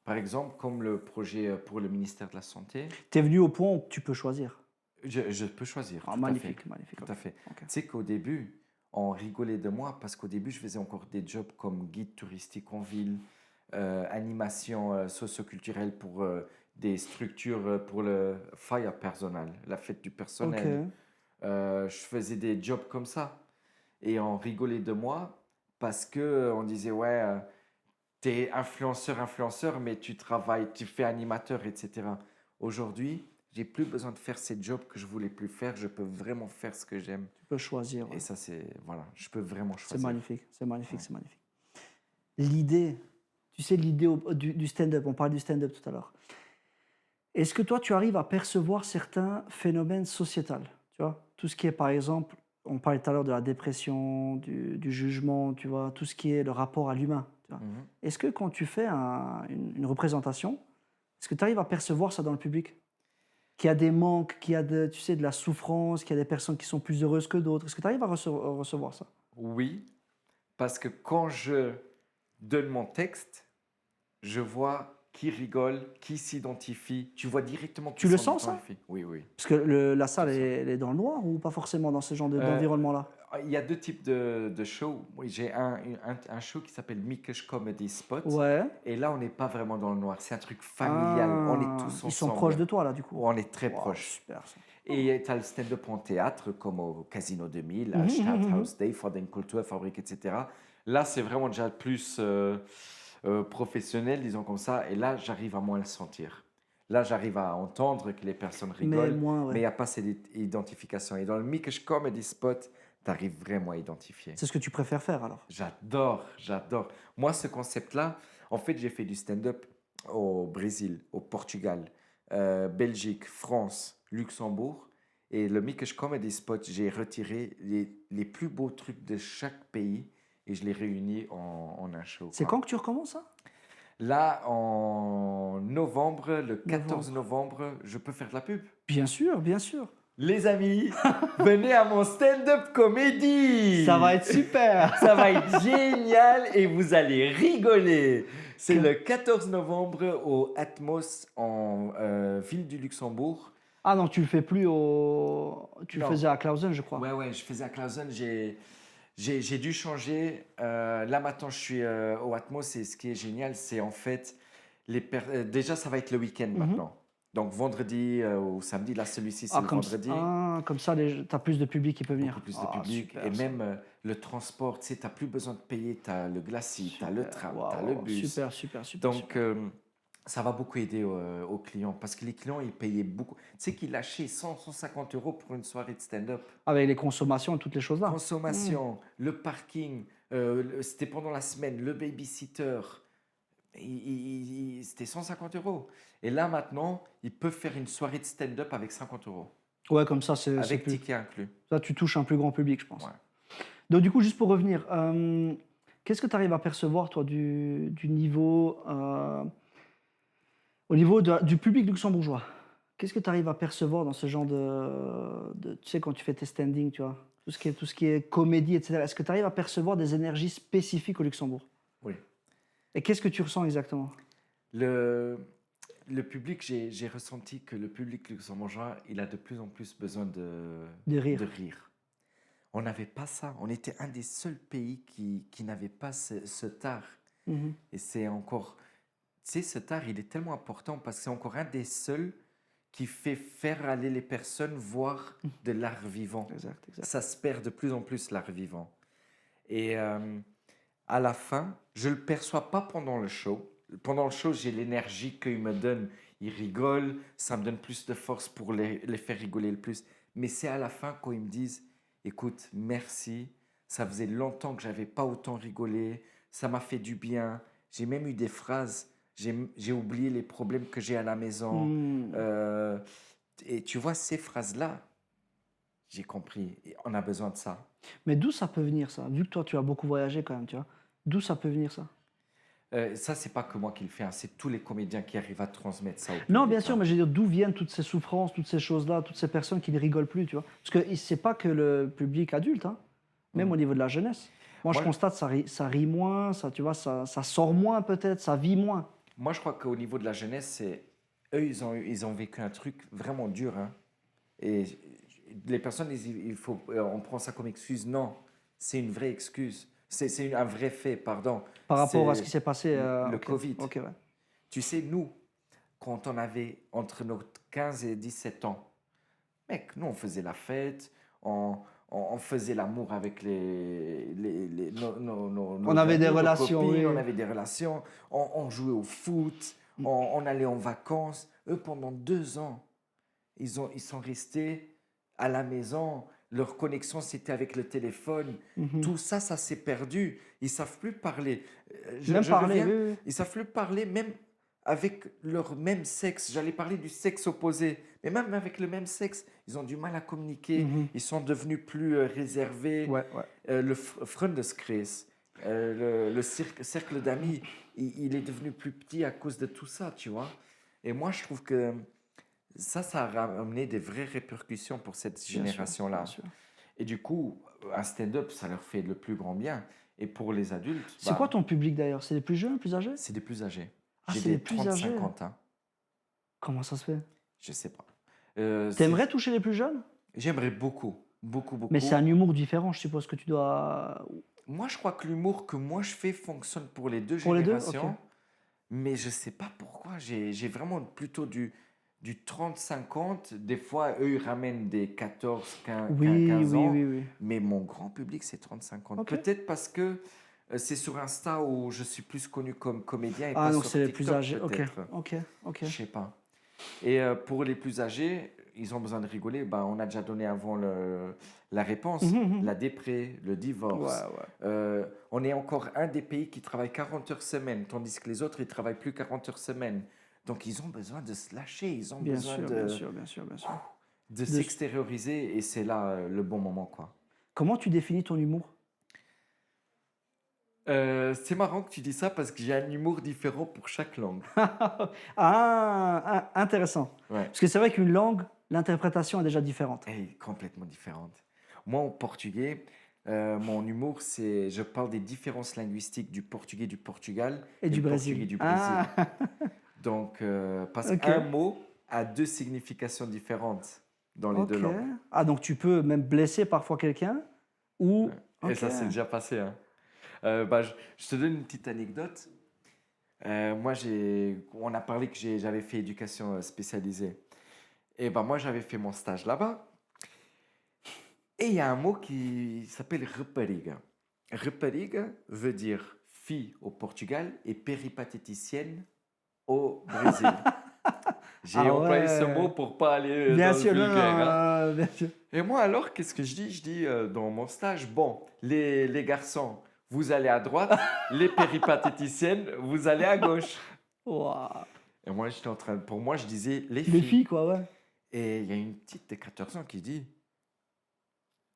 Par exemple, comme le projet pour le ministère de la Santé, Tu es venu au point où tu peux choisir. je peux choisir, Ah, tout à fait. magnifique, magnifique. Tout Ok, à fait. ok. Tu sais qu'au début, on rigolait de moi parce qu'au début, je faisais encore des jobs comme guide touristique en ville, animation socioculturelle pour des structures pour le fire personnel, la fête du Ok. personnel. Je faisais des jobs comme ça. Et on rigolait de moi parce que on disait, ouais, t'es influenceur, mais tu travailles, tu fais animateur, etc. Aujourd'hui, j'ai plus besoin de faire ces jobs que je voulais plus faire. Je peux vraiment faire ce que j'aime. Tu peux choisir. Et Ouais. ça, voilà, je peux vraiment C'est choisir. magnifique, c'est magnifique, Ouais. c'est magnifique. L'idée, tu sais, l'idée du stand-up, on parlait du stand-up tout à l'heure. Est-ce que toi, tu arrives à percevoir certains phénomènes sociétals? Tu vois, tout ce qui est, par exemple, on parlait tout à l'heure de la dépression, du jugement, tu vois, tout ce qui est le rapport à l'humain. Tu vois. Mhm. Est-ce que quand tu fais une représentation, est-ce que tu arrives à percevoir ça dans le public? Qu'il y a des manques, qu'il y a tu sais, de la souffrance, qu'il y a des personnes qui sont plus heureuses que d'autres. Est-ce que tu arrives à recevoir ça? Oui, parce que quand je donne mon texte, je vois qui rigole, qui s'identifie. Tu vois directement qui Tu le sens, ça? s'identifie. Oui, oui. Parce que la salle, C'est ça. elle est dans le noir ou pas forcément dans ce genre Euh, d'environnement-là? il y a deux types de shows. Oui, j'ai un show qui s'appelle Mikesh Comedy Spot. Ouais. Et là, on n'est pas vraiment dans le noir. C'est un truc familial. On est Ah, tous ils sont proches ensemble. de toi, là, du coup. On est très Waouh, proches. super ça. Et tu as le stand-up en théâtre, comme au Casino 2000, à Mhm, Stadthaus Day, for den Kulturfabrik, etc. Là, c'est vraiment déjà plus professionnel, disons comme ça. Et là, j'arrive à moins le sentir. Là, j'arrive à entendre que les personnes Mais rigolent, moins, mais ouais. il n'y a pas cette identification. Et dans le Mikesh Comedy Spot, Tu arrives vraiment à identifier. C'est ce que tu préfères faire alors? J'adore, j'adore. Moi, ce concept-là, en fait, j'ai fait du stand-up au Brésil, au Portugal, Belgique, France, Luxembourg. Et le Mikesh Comedy Spot, j'ai retiré les plus beaux trucs de chaque pays et je les réunis en un show, C'est quoi. quand que tu recommences ça? Là, en novembre, le 14 Novembre. novembre, je peux faire de la pub. Bien sûr, bien sûr. Les amis, venez à mon stand-up comédie. Ça va être super. Ça va être génial et vous allez rigoler. C'est le 14 novembre au Atmos en ville du Luxembourg. Ah non, tu le fais plus au... Tu le Non. faisais à Clausen, je crois. Ouais, je faisais à Clausen. J'ai dû changer. Là, maintenant, je suis au Atmos et ce qui est génial, c'est en fait... déjà, ça va être le week-end maintenant. Donc, vendredi ou samedi. Là, celui-ci, c'est le vendredi. Comme ça, tu as plus de public qui peut venir. Beaucoup plus de public. Super, Et ça. même le transport, tu sais, tu n'as plus besoin de payer. Tu as le glacis, tu as le tram, Waouh, tu as le bus. Super, super. Donc, ça va beaucoup aider aux clients parce que les clients, ils payaient beaucoup. Tu sais qu'ils lâchaient 100, 150 € pour une soirée de stand-up. Avec les consommations et toutes les choses là. Consommation, le parking, c'était pendant la semaine, le babysitter, c'était 150 €. Et là, maintenant, ils peuvent faire une soirée de stand-up avec 50 €. Ouais, comme ça, c'est Avec plus... ticket inclus. Là, tu touches un plus grand public, je pense. Ouais. Donc, du coup, juste pour revenir, qu'est-ce que tu arrives à percevoir, toi, du niveau, au niveau du public luxembourgeois? Qu'est-ce que tu arrives à percevoir dans ce genre tu sais, quand tu fais tes standings, tu vois, tout ce qui est comédie, etc. Est-ce que tu arrives à percevoir des énergies spécifiques au Luxembourg? Oui. Et qu'est-ce que tu ressens exactement? Le public, j'ai ressenti que le public luxembourgeois, il a de plus en plus besoin De rire. de rire. On n'avait pas ça. On était un des seuls pays qui n'avait pas cet art. Mhm. Et c'est encore... Tu sais, cet art, il est tellement important parce que c'est encore un des seuls qui fait faire aller les personnes voir de l'art vivant. Exact, exact. Ça se perd de plus en plus, l'art vivant. Et à la fin, je ne le perçois pas pendant le show. Pendant le show, j'ai l'énergie qu'ils me donnent. Ils rigolent, ça me donne plus de force pour les faire rigoler le plus. Mais c'est à la fin quand ils me disent « Écoute, merci, ça faisait longtemps que je n'avais pas autant rigolé, ça m'a fait du bien. » J'ai même eu des phrases, j'ai oublié les problèmes que j'ai à la maison. Et tu vois, ces phrases-là, j'ai compris. Et on a besoin de ça. Mais d'où ça peut venir, ça? Vu que toi, tu as beaucoup voyagé quand même, tu vois. D'où ça peut venir, ça? Ça, c'est pas que moi qui le fais, hein, c'est tous les comédiens qui arrivent à transmettre ça au public. Non, bien sûr, hein. mais je veux dire, d'où viennent toutes ces souffrances, toutes ces choses-là, toutes ces personnes qui ne rigolent plus, tu vois? Parce que c'est pas que le public adulte, hein, même au niveau de la jeunesse. Moi, je constate ça rit moins, ça, tu vois, ça sort moins peut-être, ça vit moins. Moi, je crois qu'au niveau de la jeunesse, eux, ils ont vécu un truc vraiment dur. Hein. Et les personnes, on prend ça comme excuse. Non, c'est une vraie excuse. C'est un vrai fait, pardon. Par rapport à ce C'est qui s'est passé. le Ok, Covid. ok, ouais. Tu sais, nous, quand on avait entre nos 15 et 17 ans, mec, nous, on faisait la fête, on faisait l'amour avec On avait des nos relations, copines, oui. on avait des relations, on jouait au foot, on allait en vacances. Eux, pendant 2 ans, ils sont restés à la maison. Leur connexion, c'était avec le téléphone. Tout ça, ça s'est perdu. Ils ne savent plus parler. Même parler, reviens, oui, oui. Ils ne savent plus parler même avec leur même sexe. J'allais parler du sexe opposé. Mais même avec le même sexe, ils ont du mal à communiquer. Ils sont devenus plus réservés. Ouais, ouais. Le Freundeskreis, le cercle d'amis, il est devenu plus petit à cause de tout ça, tu vois. Et moi, je trouve que ça a ramené des vraies répercussions pour cette génération-là. Bien sûr. Et du coup, un stand-up, ça leur fait le plus grand bien. Et pour les adultes... C'est quoi ton public d'ailleurs? C'est les plus jeunes, plus âgés? C'est des plus âgés. Ah, J'ai c'est des les plus âgés. 30-50 ans. Comment ça se fait? Je sais pas. T'aimerais toucher les plus jeunes? J'aimerais beaucoup, beaucoup, beaucoup. Mais c'est un humour différent, je suppose que tu dois... Moi, je crois que l'humour que moi je fais fonctionne pour les deux Pour les deux, générations. ok. Mais je sais pas pourquoi. J'ai vraiment plutôt du 30-50. Des fois, eux, ils ramènent des 14, 15, Oui, 15 oui, ans. oui, oui. Mais mon grand public, c'est 30-50. Ok. Peut-être parce que c'est sur Insta où je suis plus connu comme comédien et Ah, pas donc sur c'est les TikTok, plus âgés. Ok, peut-être. ok, ok. Je sais pas. Et pour les plus âgés, ils ont besoin de rigoler, ben, on a déjà donné avant la réponse. La dépré, le Ouais, divorce. ouais. On est encore un des pays qui travaille 40 heures semaine, tandis que les autres, ils travaillent plus 40 heures semaine. Donc, ils ont besoin de se lâcher, ils ont Bien besoin sûr, bien sûr, bien sûr, bien sûr. de De- s'extérioriser et c'est là le bon moment, quoi. Comment tu définis ton humour? C'est marrant que tu dis ça parce que j'ai un humour différent pour chaque langue. Intéressant. Ouais. Parce que c'est vrai qu'une langue, l'interprétation est déjà différente. Elle est complètement différente. Moi, en portugais, mon humour, c'est je parle des différences linguistiques du portugais du Portugal Et du le portugais Brésil. du Brésil. Ah, Donc, parce ok. qu'un mot a deux significations différentes dans les deux Ok. langues. Ah, donc tu peux même blesser parfois quelqu'un ou. Et Ok. ça, c'est déjà passé, hein. Je te donne une petite anecdote. Moi, on a parlé que j'avais fait éducation spécialisée. Et ben moi, j'avais fait mon stage là-bas. Et il y a un mot qui s'appelle rapariga. Rapariga veut dire fille au Portugal et péripatéticienne au Brésil. J'ai Ah employé ce mot ouais. pour pas aller Bien dans le sûr, non, vulgaire, hein. non, bien sûr. Et moi alors, qu'est-ce que je dis? Je dis dans mon stage, bon, les garçons, vous allez à droite, les péripatéticiennes, vous allez à gauche. Ouah. Et moi, pour moi, je disais les Les filles. filles, quoi, ouais. Et il y a une petite de 14 ans qui dit,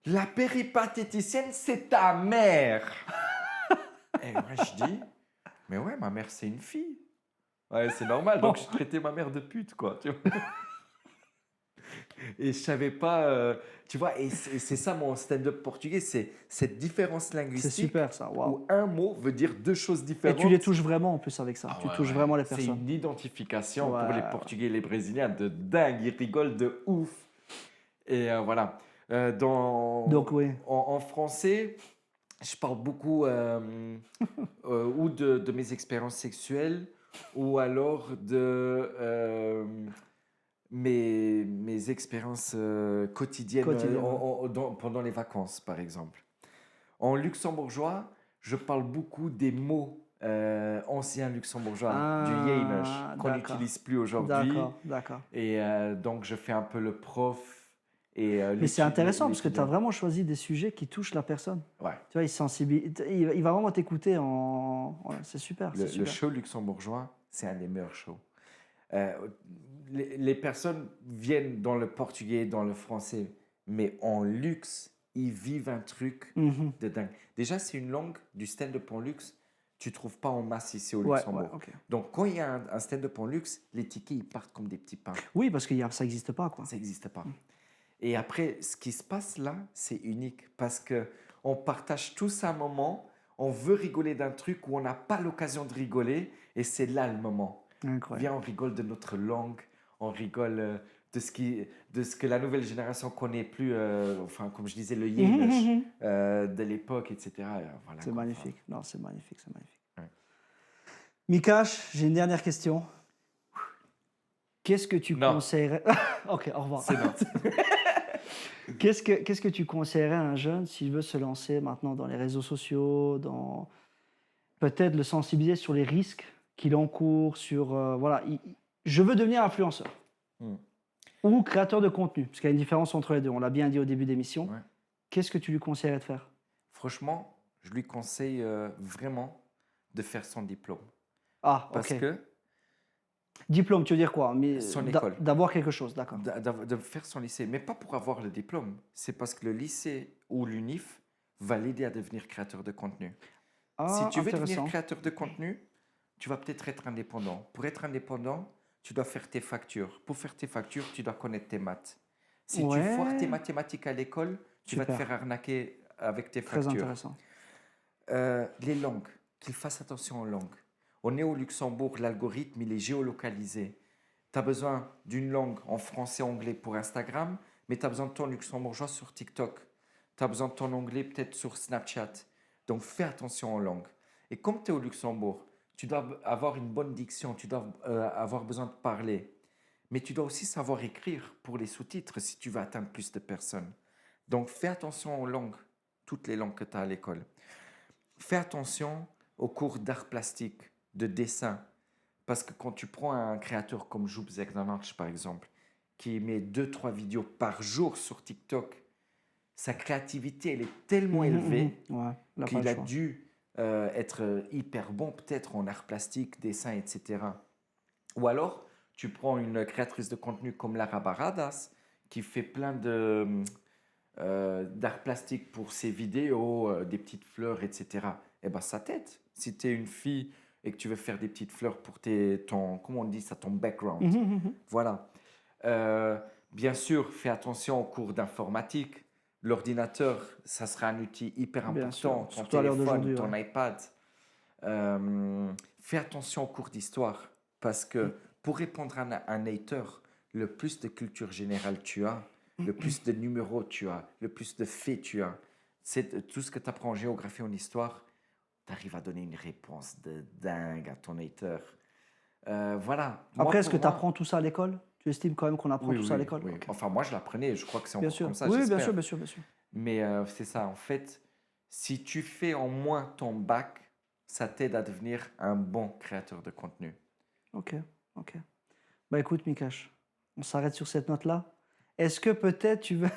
la péripatéticienne, c'est ta mère. Et moi, je dis, mais ouais, ma mère, c'est une fille. Ouais, c'est normal. Donc, je traitais ma mère de pute, quoi. Tu vois. Et je savais pas, tu vois, et c'est ça mon stand-up portugais, c'est cette différence C'est linguistique super ça, waouh. où un mot veut dire deux choses Et différentes. tu les touches vraiment en plus avec ça. Ah Tu ouais, touches ouais. vraiment les C'est personnes. une identification Ouais, pour les ouais. Portugais et les Brésiliens de dingue, ils rigolent de ouf. Et voilà. Donc, oui. En français, je parle beaucoup ou de mes expériences sexuelles ou alors de mes expériences quotidiennes Quotidien, ouais. pendant les vacances, par exemple. En luxembourgeois, je parle beaucoup des mots anciens luxembourgeois, du Jenisch, Ah, qu'on d'accord. n'utilise plus aujourd'hui. D'accord, d'accord. Et donc, je fais un peu le prof et Mais c'est intéressant parce que tu as l'étudiant. vraiment choisi des sujets qui touchent la personne. Ouais. Tu vois, il va vraiment t'écouter en. Ouais, c'est super, c'est Le super. show luxembourgeois, c'est un des meilleurs shows. Euh, les personnes viennent dans le portugais, dans le français, mais en luxe, ils vivent un truc Mhm. de dingue. Déjà, c'est une langue du stand-up en luxe, tu ne trouves pas en masse ici au Ouais, Luxembourg. ouais, ok. Donc, quand il y a un stand-up en luxe, les tickets, ils partent comme des petits pains. Oui, parce que ça n'existe pas, quoi. Ça n'existe pas. Et après, ce qui se passe là, c'est unique parce que on partage tous un moment, on veut rigoler d'un truc où on n'a pas l'occasion de rigoler, et c'est là le moment. Incroyable. Viens, on rigole de notre langue, on rigole de ce que la nouvelle génération connaît plus, enfin, comme je disais, le Yenish de l'époque, etc. Voilà, C'est quoi. magnifique. Non, c'est magnifique, c'est magnifique. Ouais. Mikash, j'ai une dernière question. Qu'est-ce que tu Non. conseillerais... Ok, au revoir. C'est non. Qu'est-ce que tu conseillerais à un jeune s'il veut se lancer maintenant dans les réseaux sociaux, dans peut-être le sensibiliser sur les risques qu'il encourt, sur voilà, je veux devenir influenceur Hmm. ou créateur de contenu, parce qu'il y a une différence entre les deux. On l'a bien dit au début d'émission. Ouais. Qu'est-ce que tu lui conseillerais de faire? Franchement, je lui conseille vraiment de faire son diplôme. Ah, Parce ok. que Diplôme, tu veux dire quoi? Mais son école. d'avoir quelque chose, d'accord. De faire son lycée, mais pas pour avoir le diplôme. C'est parce que le lycée ou l'UNIF va l'aider à devenir créateur de contenu. Si Ah, tu veux devenir intéressant. créateur de contenu, tu vas peut-être être indépendant. Pour être indépendant, tu dois faire tes factures. Pour faire tes factures, tu dois connaître tes maths. Si tu Ouais. foires tes mathématiques à l'école, tu vas te Super. faire arnaquer avec tes Très factures. intéressant. Les langues, qu'il fasse attention aux langues. On est au Luxembourg, l'algorithme, il est géolocalisé. Tu as besoin d'une langue en français, anglais pour Instagram, mais tu as besoin de ton luxembourgeois sur TikTok. Tu as besoin de ton anglais peut-être sur Snapchat. Donc fais attention aux langues. Et comme tu es au Luxembourg, tu dois avoir une bonne diction, tu dois avoir besoin de parler. Mais tu dois aussi savoir écrire pour les sous-titres si tu veux atteindre plus de personnes. Donc fais attention aux langues, toutes les langues que tu as à l'école. Fais attention aux cours d'art plastique, de dessin. Parce que quand tu prends un créateur comme Joub Zegdanarch, par exemple, qui met 2-3 vidéos par jour sur TikTok, sa créativité, elle est tellement élevée Ouais, il a pas qu'il le a choix. dû être hyper bon peut-être en art plastique, dessin, etc. Ou alors, tu prends une créatrice de contenu comme Lara Baradas qui fait plein d'art plastique pour ses vidéos, des petites fleurs, etc. Eh ben, ça t'aide. Si tu es une fille et que tu veux faire des petites fleurs pour comment on dit ça, ton background. Voilà. Bien sûr, fais attention aux cours d'informatique. L'ordinateur, ça sera un outil hyper Bien sûr, important. Ton surtout à l'heure téléphone, d'aujourd'hui, ton ouais. iPad. Fais attention aux cours d'histoire. Parce que pour répondre à un hater, le plus de culture générale tu as, le plus de numéros tu as, le plus de faits tu as, c'est tout ce que tu apprends en géographie, en histoire, tu arrives à donner une réponse de dingue à ton hater. Voilà. Moi, Après, est-ce que pour tu moi- apprends tout ça à l'école? Tu estimes quand même qu'on apprend Oui, tout oui, ça à l'école? oui. Ok. Enfin, moi, je l'apprenais. Je crois que c'est Bien encore sûr. comme ça, Oui, bien j'espère. sûr, bien sûr, bien sûr. Mais c'est ça. En fait, si tu fais en moins ton bac, ça t'aide à devenir un bon créateur de contenu. Ok, ok. Bah écoute, Mikash, on s'arrête sur cette note-là. Est-ce que peut-être tu veux...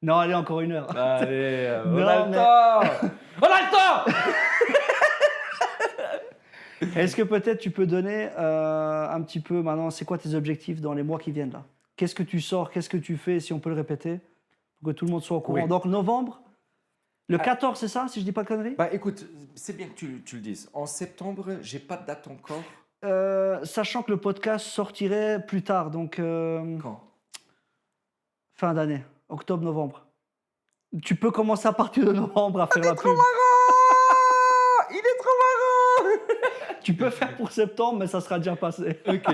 Non, allez, encore 1 heure. Allez, on a le temps. On a le temps. Est-ce que peut-être tu peux donner un petit peu maintenant, c'est quoi tes objectifs dans les mois qui viennent là? Qu'est-ce que tu sors, qu'est-ce que tu fais, si on peut le répéter, pour que tout le monde soit au courant? Oui. Donc novembre, le 14, c'est ça, si je dis pas de conneries? Bah écoute, c'est bien que tu le dises. En septembre, j'ai pas de date encore. Sachant que le podcast sortirait plus tard, donc Quand? fin d'année, octobre-novembre. Tu peux commencer à partir de novembre à faire la pub. Il est trop marrant. Tu peux faire pour septembre, mais ça sera déjà passé. Ok.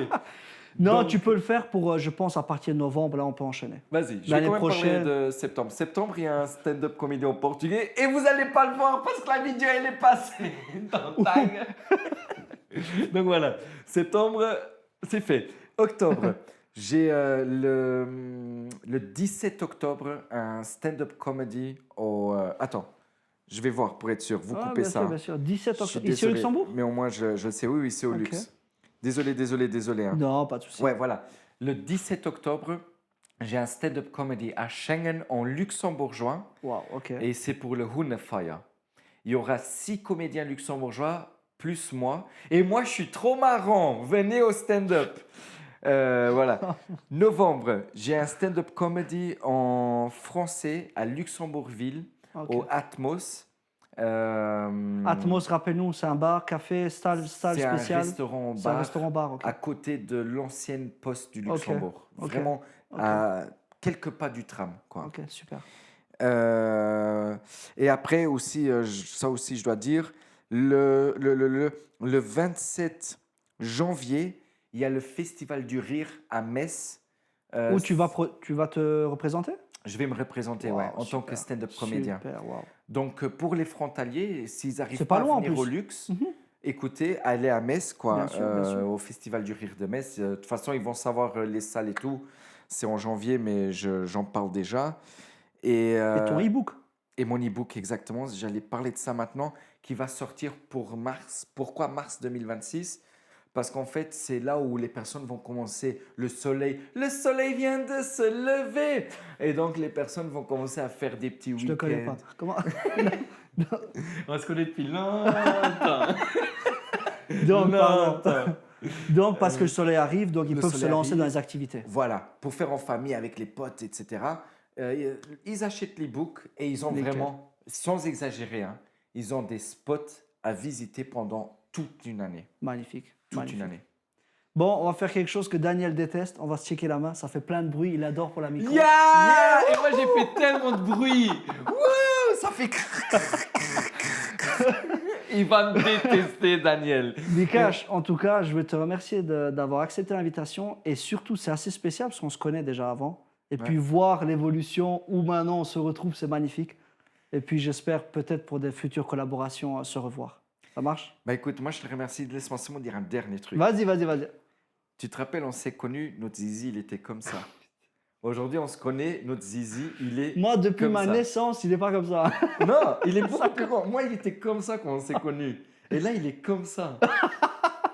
Non, Donc- tu peux le faire pour, je pense, à partir de novembre, là, on peut enchaîner. Vas-y, je vais L'année quand même prochaine. parler de septembre. Septembre, il y a un stand-up comédie en portugais et vous allez pas le voir parce que la vidéo, elle est passée dans Tag. Donc voilà, septembre, c'est fait. Octobre, j'ai le 17 octobre un stand-up comedy au... attends, je vais voir pour être sûr, vous Ah, coupez bien ça. sûr, bien sûr. 17 Je suis octobre. Ici au désolé, Luxembourg? mais au moins je le sais, oui, c'est au Ok. luxe. Désolé. Hein. Non, pas de souci. Ouais, voilà. Le 17 octobre, j'ai un stand-up comedy à Schengen en luxembourgeois Waouh, ok. et c'est pour le Hunefeier. Il y aura 6 comédiens luxembourgeois plus moi. Et moi, je suis trop marrant. Venez au stand-up. Voilà. Novembre, j'ai un stand-up comedy en français à Luxembourgville, Ok. au Atmos. Atmos, rappelle-nous, c'est un bar, café, salle c'est un spéciale. restaurant C'est un bar restaurant-bar, ok. à côté de l'ancienne poste du Ok, Luxembourg. ok, Vraiment ok. à quelques pas du tram, quoi. Ok, super. Et après aussi, ça aussi je dois dire, le 27 janvier, il y a le Festival du Rire à Metz. Où tu vas te représenter? Je vais me représenter Waouh, ouais, en tant que super, stand-up comédien. Super, waouh. Donc pour les frontaliers, s'ils n'arrivent C'est pas pas à loin, en venir au plus. luxe, Mhm. écoutez, allez à Metz, quoi, Bien sûr, bien sûr. au Festival du Rire de Metz. De toute façon, ils vont savoir les salles et tout. C'est en janvier, mais j'en parle déjà. Et ton e-book? Et mon e-book, exactement, j'allais parler de ça maintenant, qui va sortir pour mars. Pourquoi mars 2026? Parce qu'en fait, c'est là où les personnes vont commencer. Le soleil vient de se lever. Et donc, les personnes vont commencer à faire des petits Je ne le connais week-ends. pas. Comment? On se connaît depuis longtemps. Donc, pardon. Longtemps. Donc, parce que le soleil arrive, donc ils Le peuvent se soleil lancer arrive. dans les activités. Voilà, pour faire en famille avec les potes, etc. Ils achètent l'e-book et ils ont Nickel. vraiment, sans exagérer, hein, ils ont des spots à visiter pendant toute une année. Magnifique. Toute magnifique. une année. Bon, on va faire quelque chose que Daniel déteste. On va se checker la main. Ça fait plein de bruit. Il adore pour la micro. Yeah, et moi j'ai fait tellement de bruit. Wouh, ça fait. Il va me détester, Daniel. Mikash, en tout cas, je veux te remercier d'avoir accepté l'invitation. Et surtout, c'est assez spécial parce qu'on se connaît déjà avant. Et puis, voir l'évolution où maintenant on se retrouve, c'est magnifique. Et puis, j'espère peut-être pour des futures collaborations se revoir. Ça marche? Bah écoute, moi je te remercie. Laisse-moi seulement dire un dernier truc. Vas-y. Tu te rappelles, on s'est connus, notre zizi, il était comme ça. Aujourd'hui, on se connaît, notre zizi, il est. Moi, depuis comme ma ça. naissance, il n'est pas comme ça. Non, il est beaucoup plus grand. Moi, il était comme ça quand on s'est connus. Et là, il est comme ça.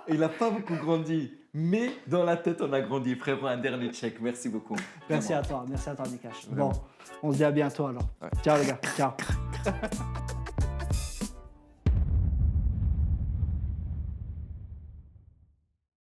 Il n'a pas beaucoup grandi, mais dans la tête, on a grandi. Frérot, un dernier check. Merci beaucoup. Merci Vraiment. à toi, Nikash. Vraiment. Bon, on se dit à bientôt alors. Ouais. Ciao les gars, ciao.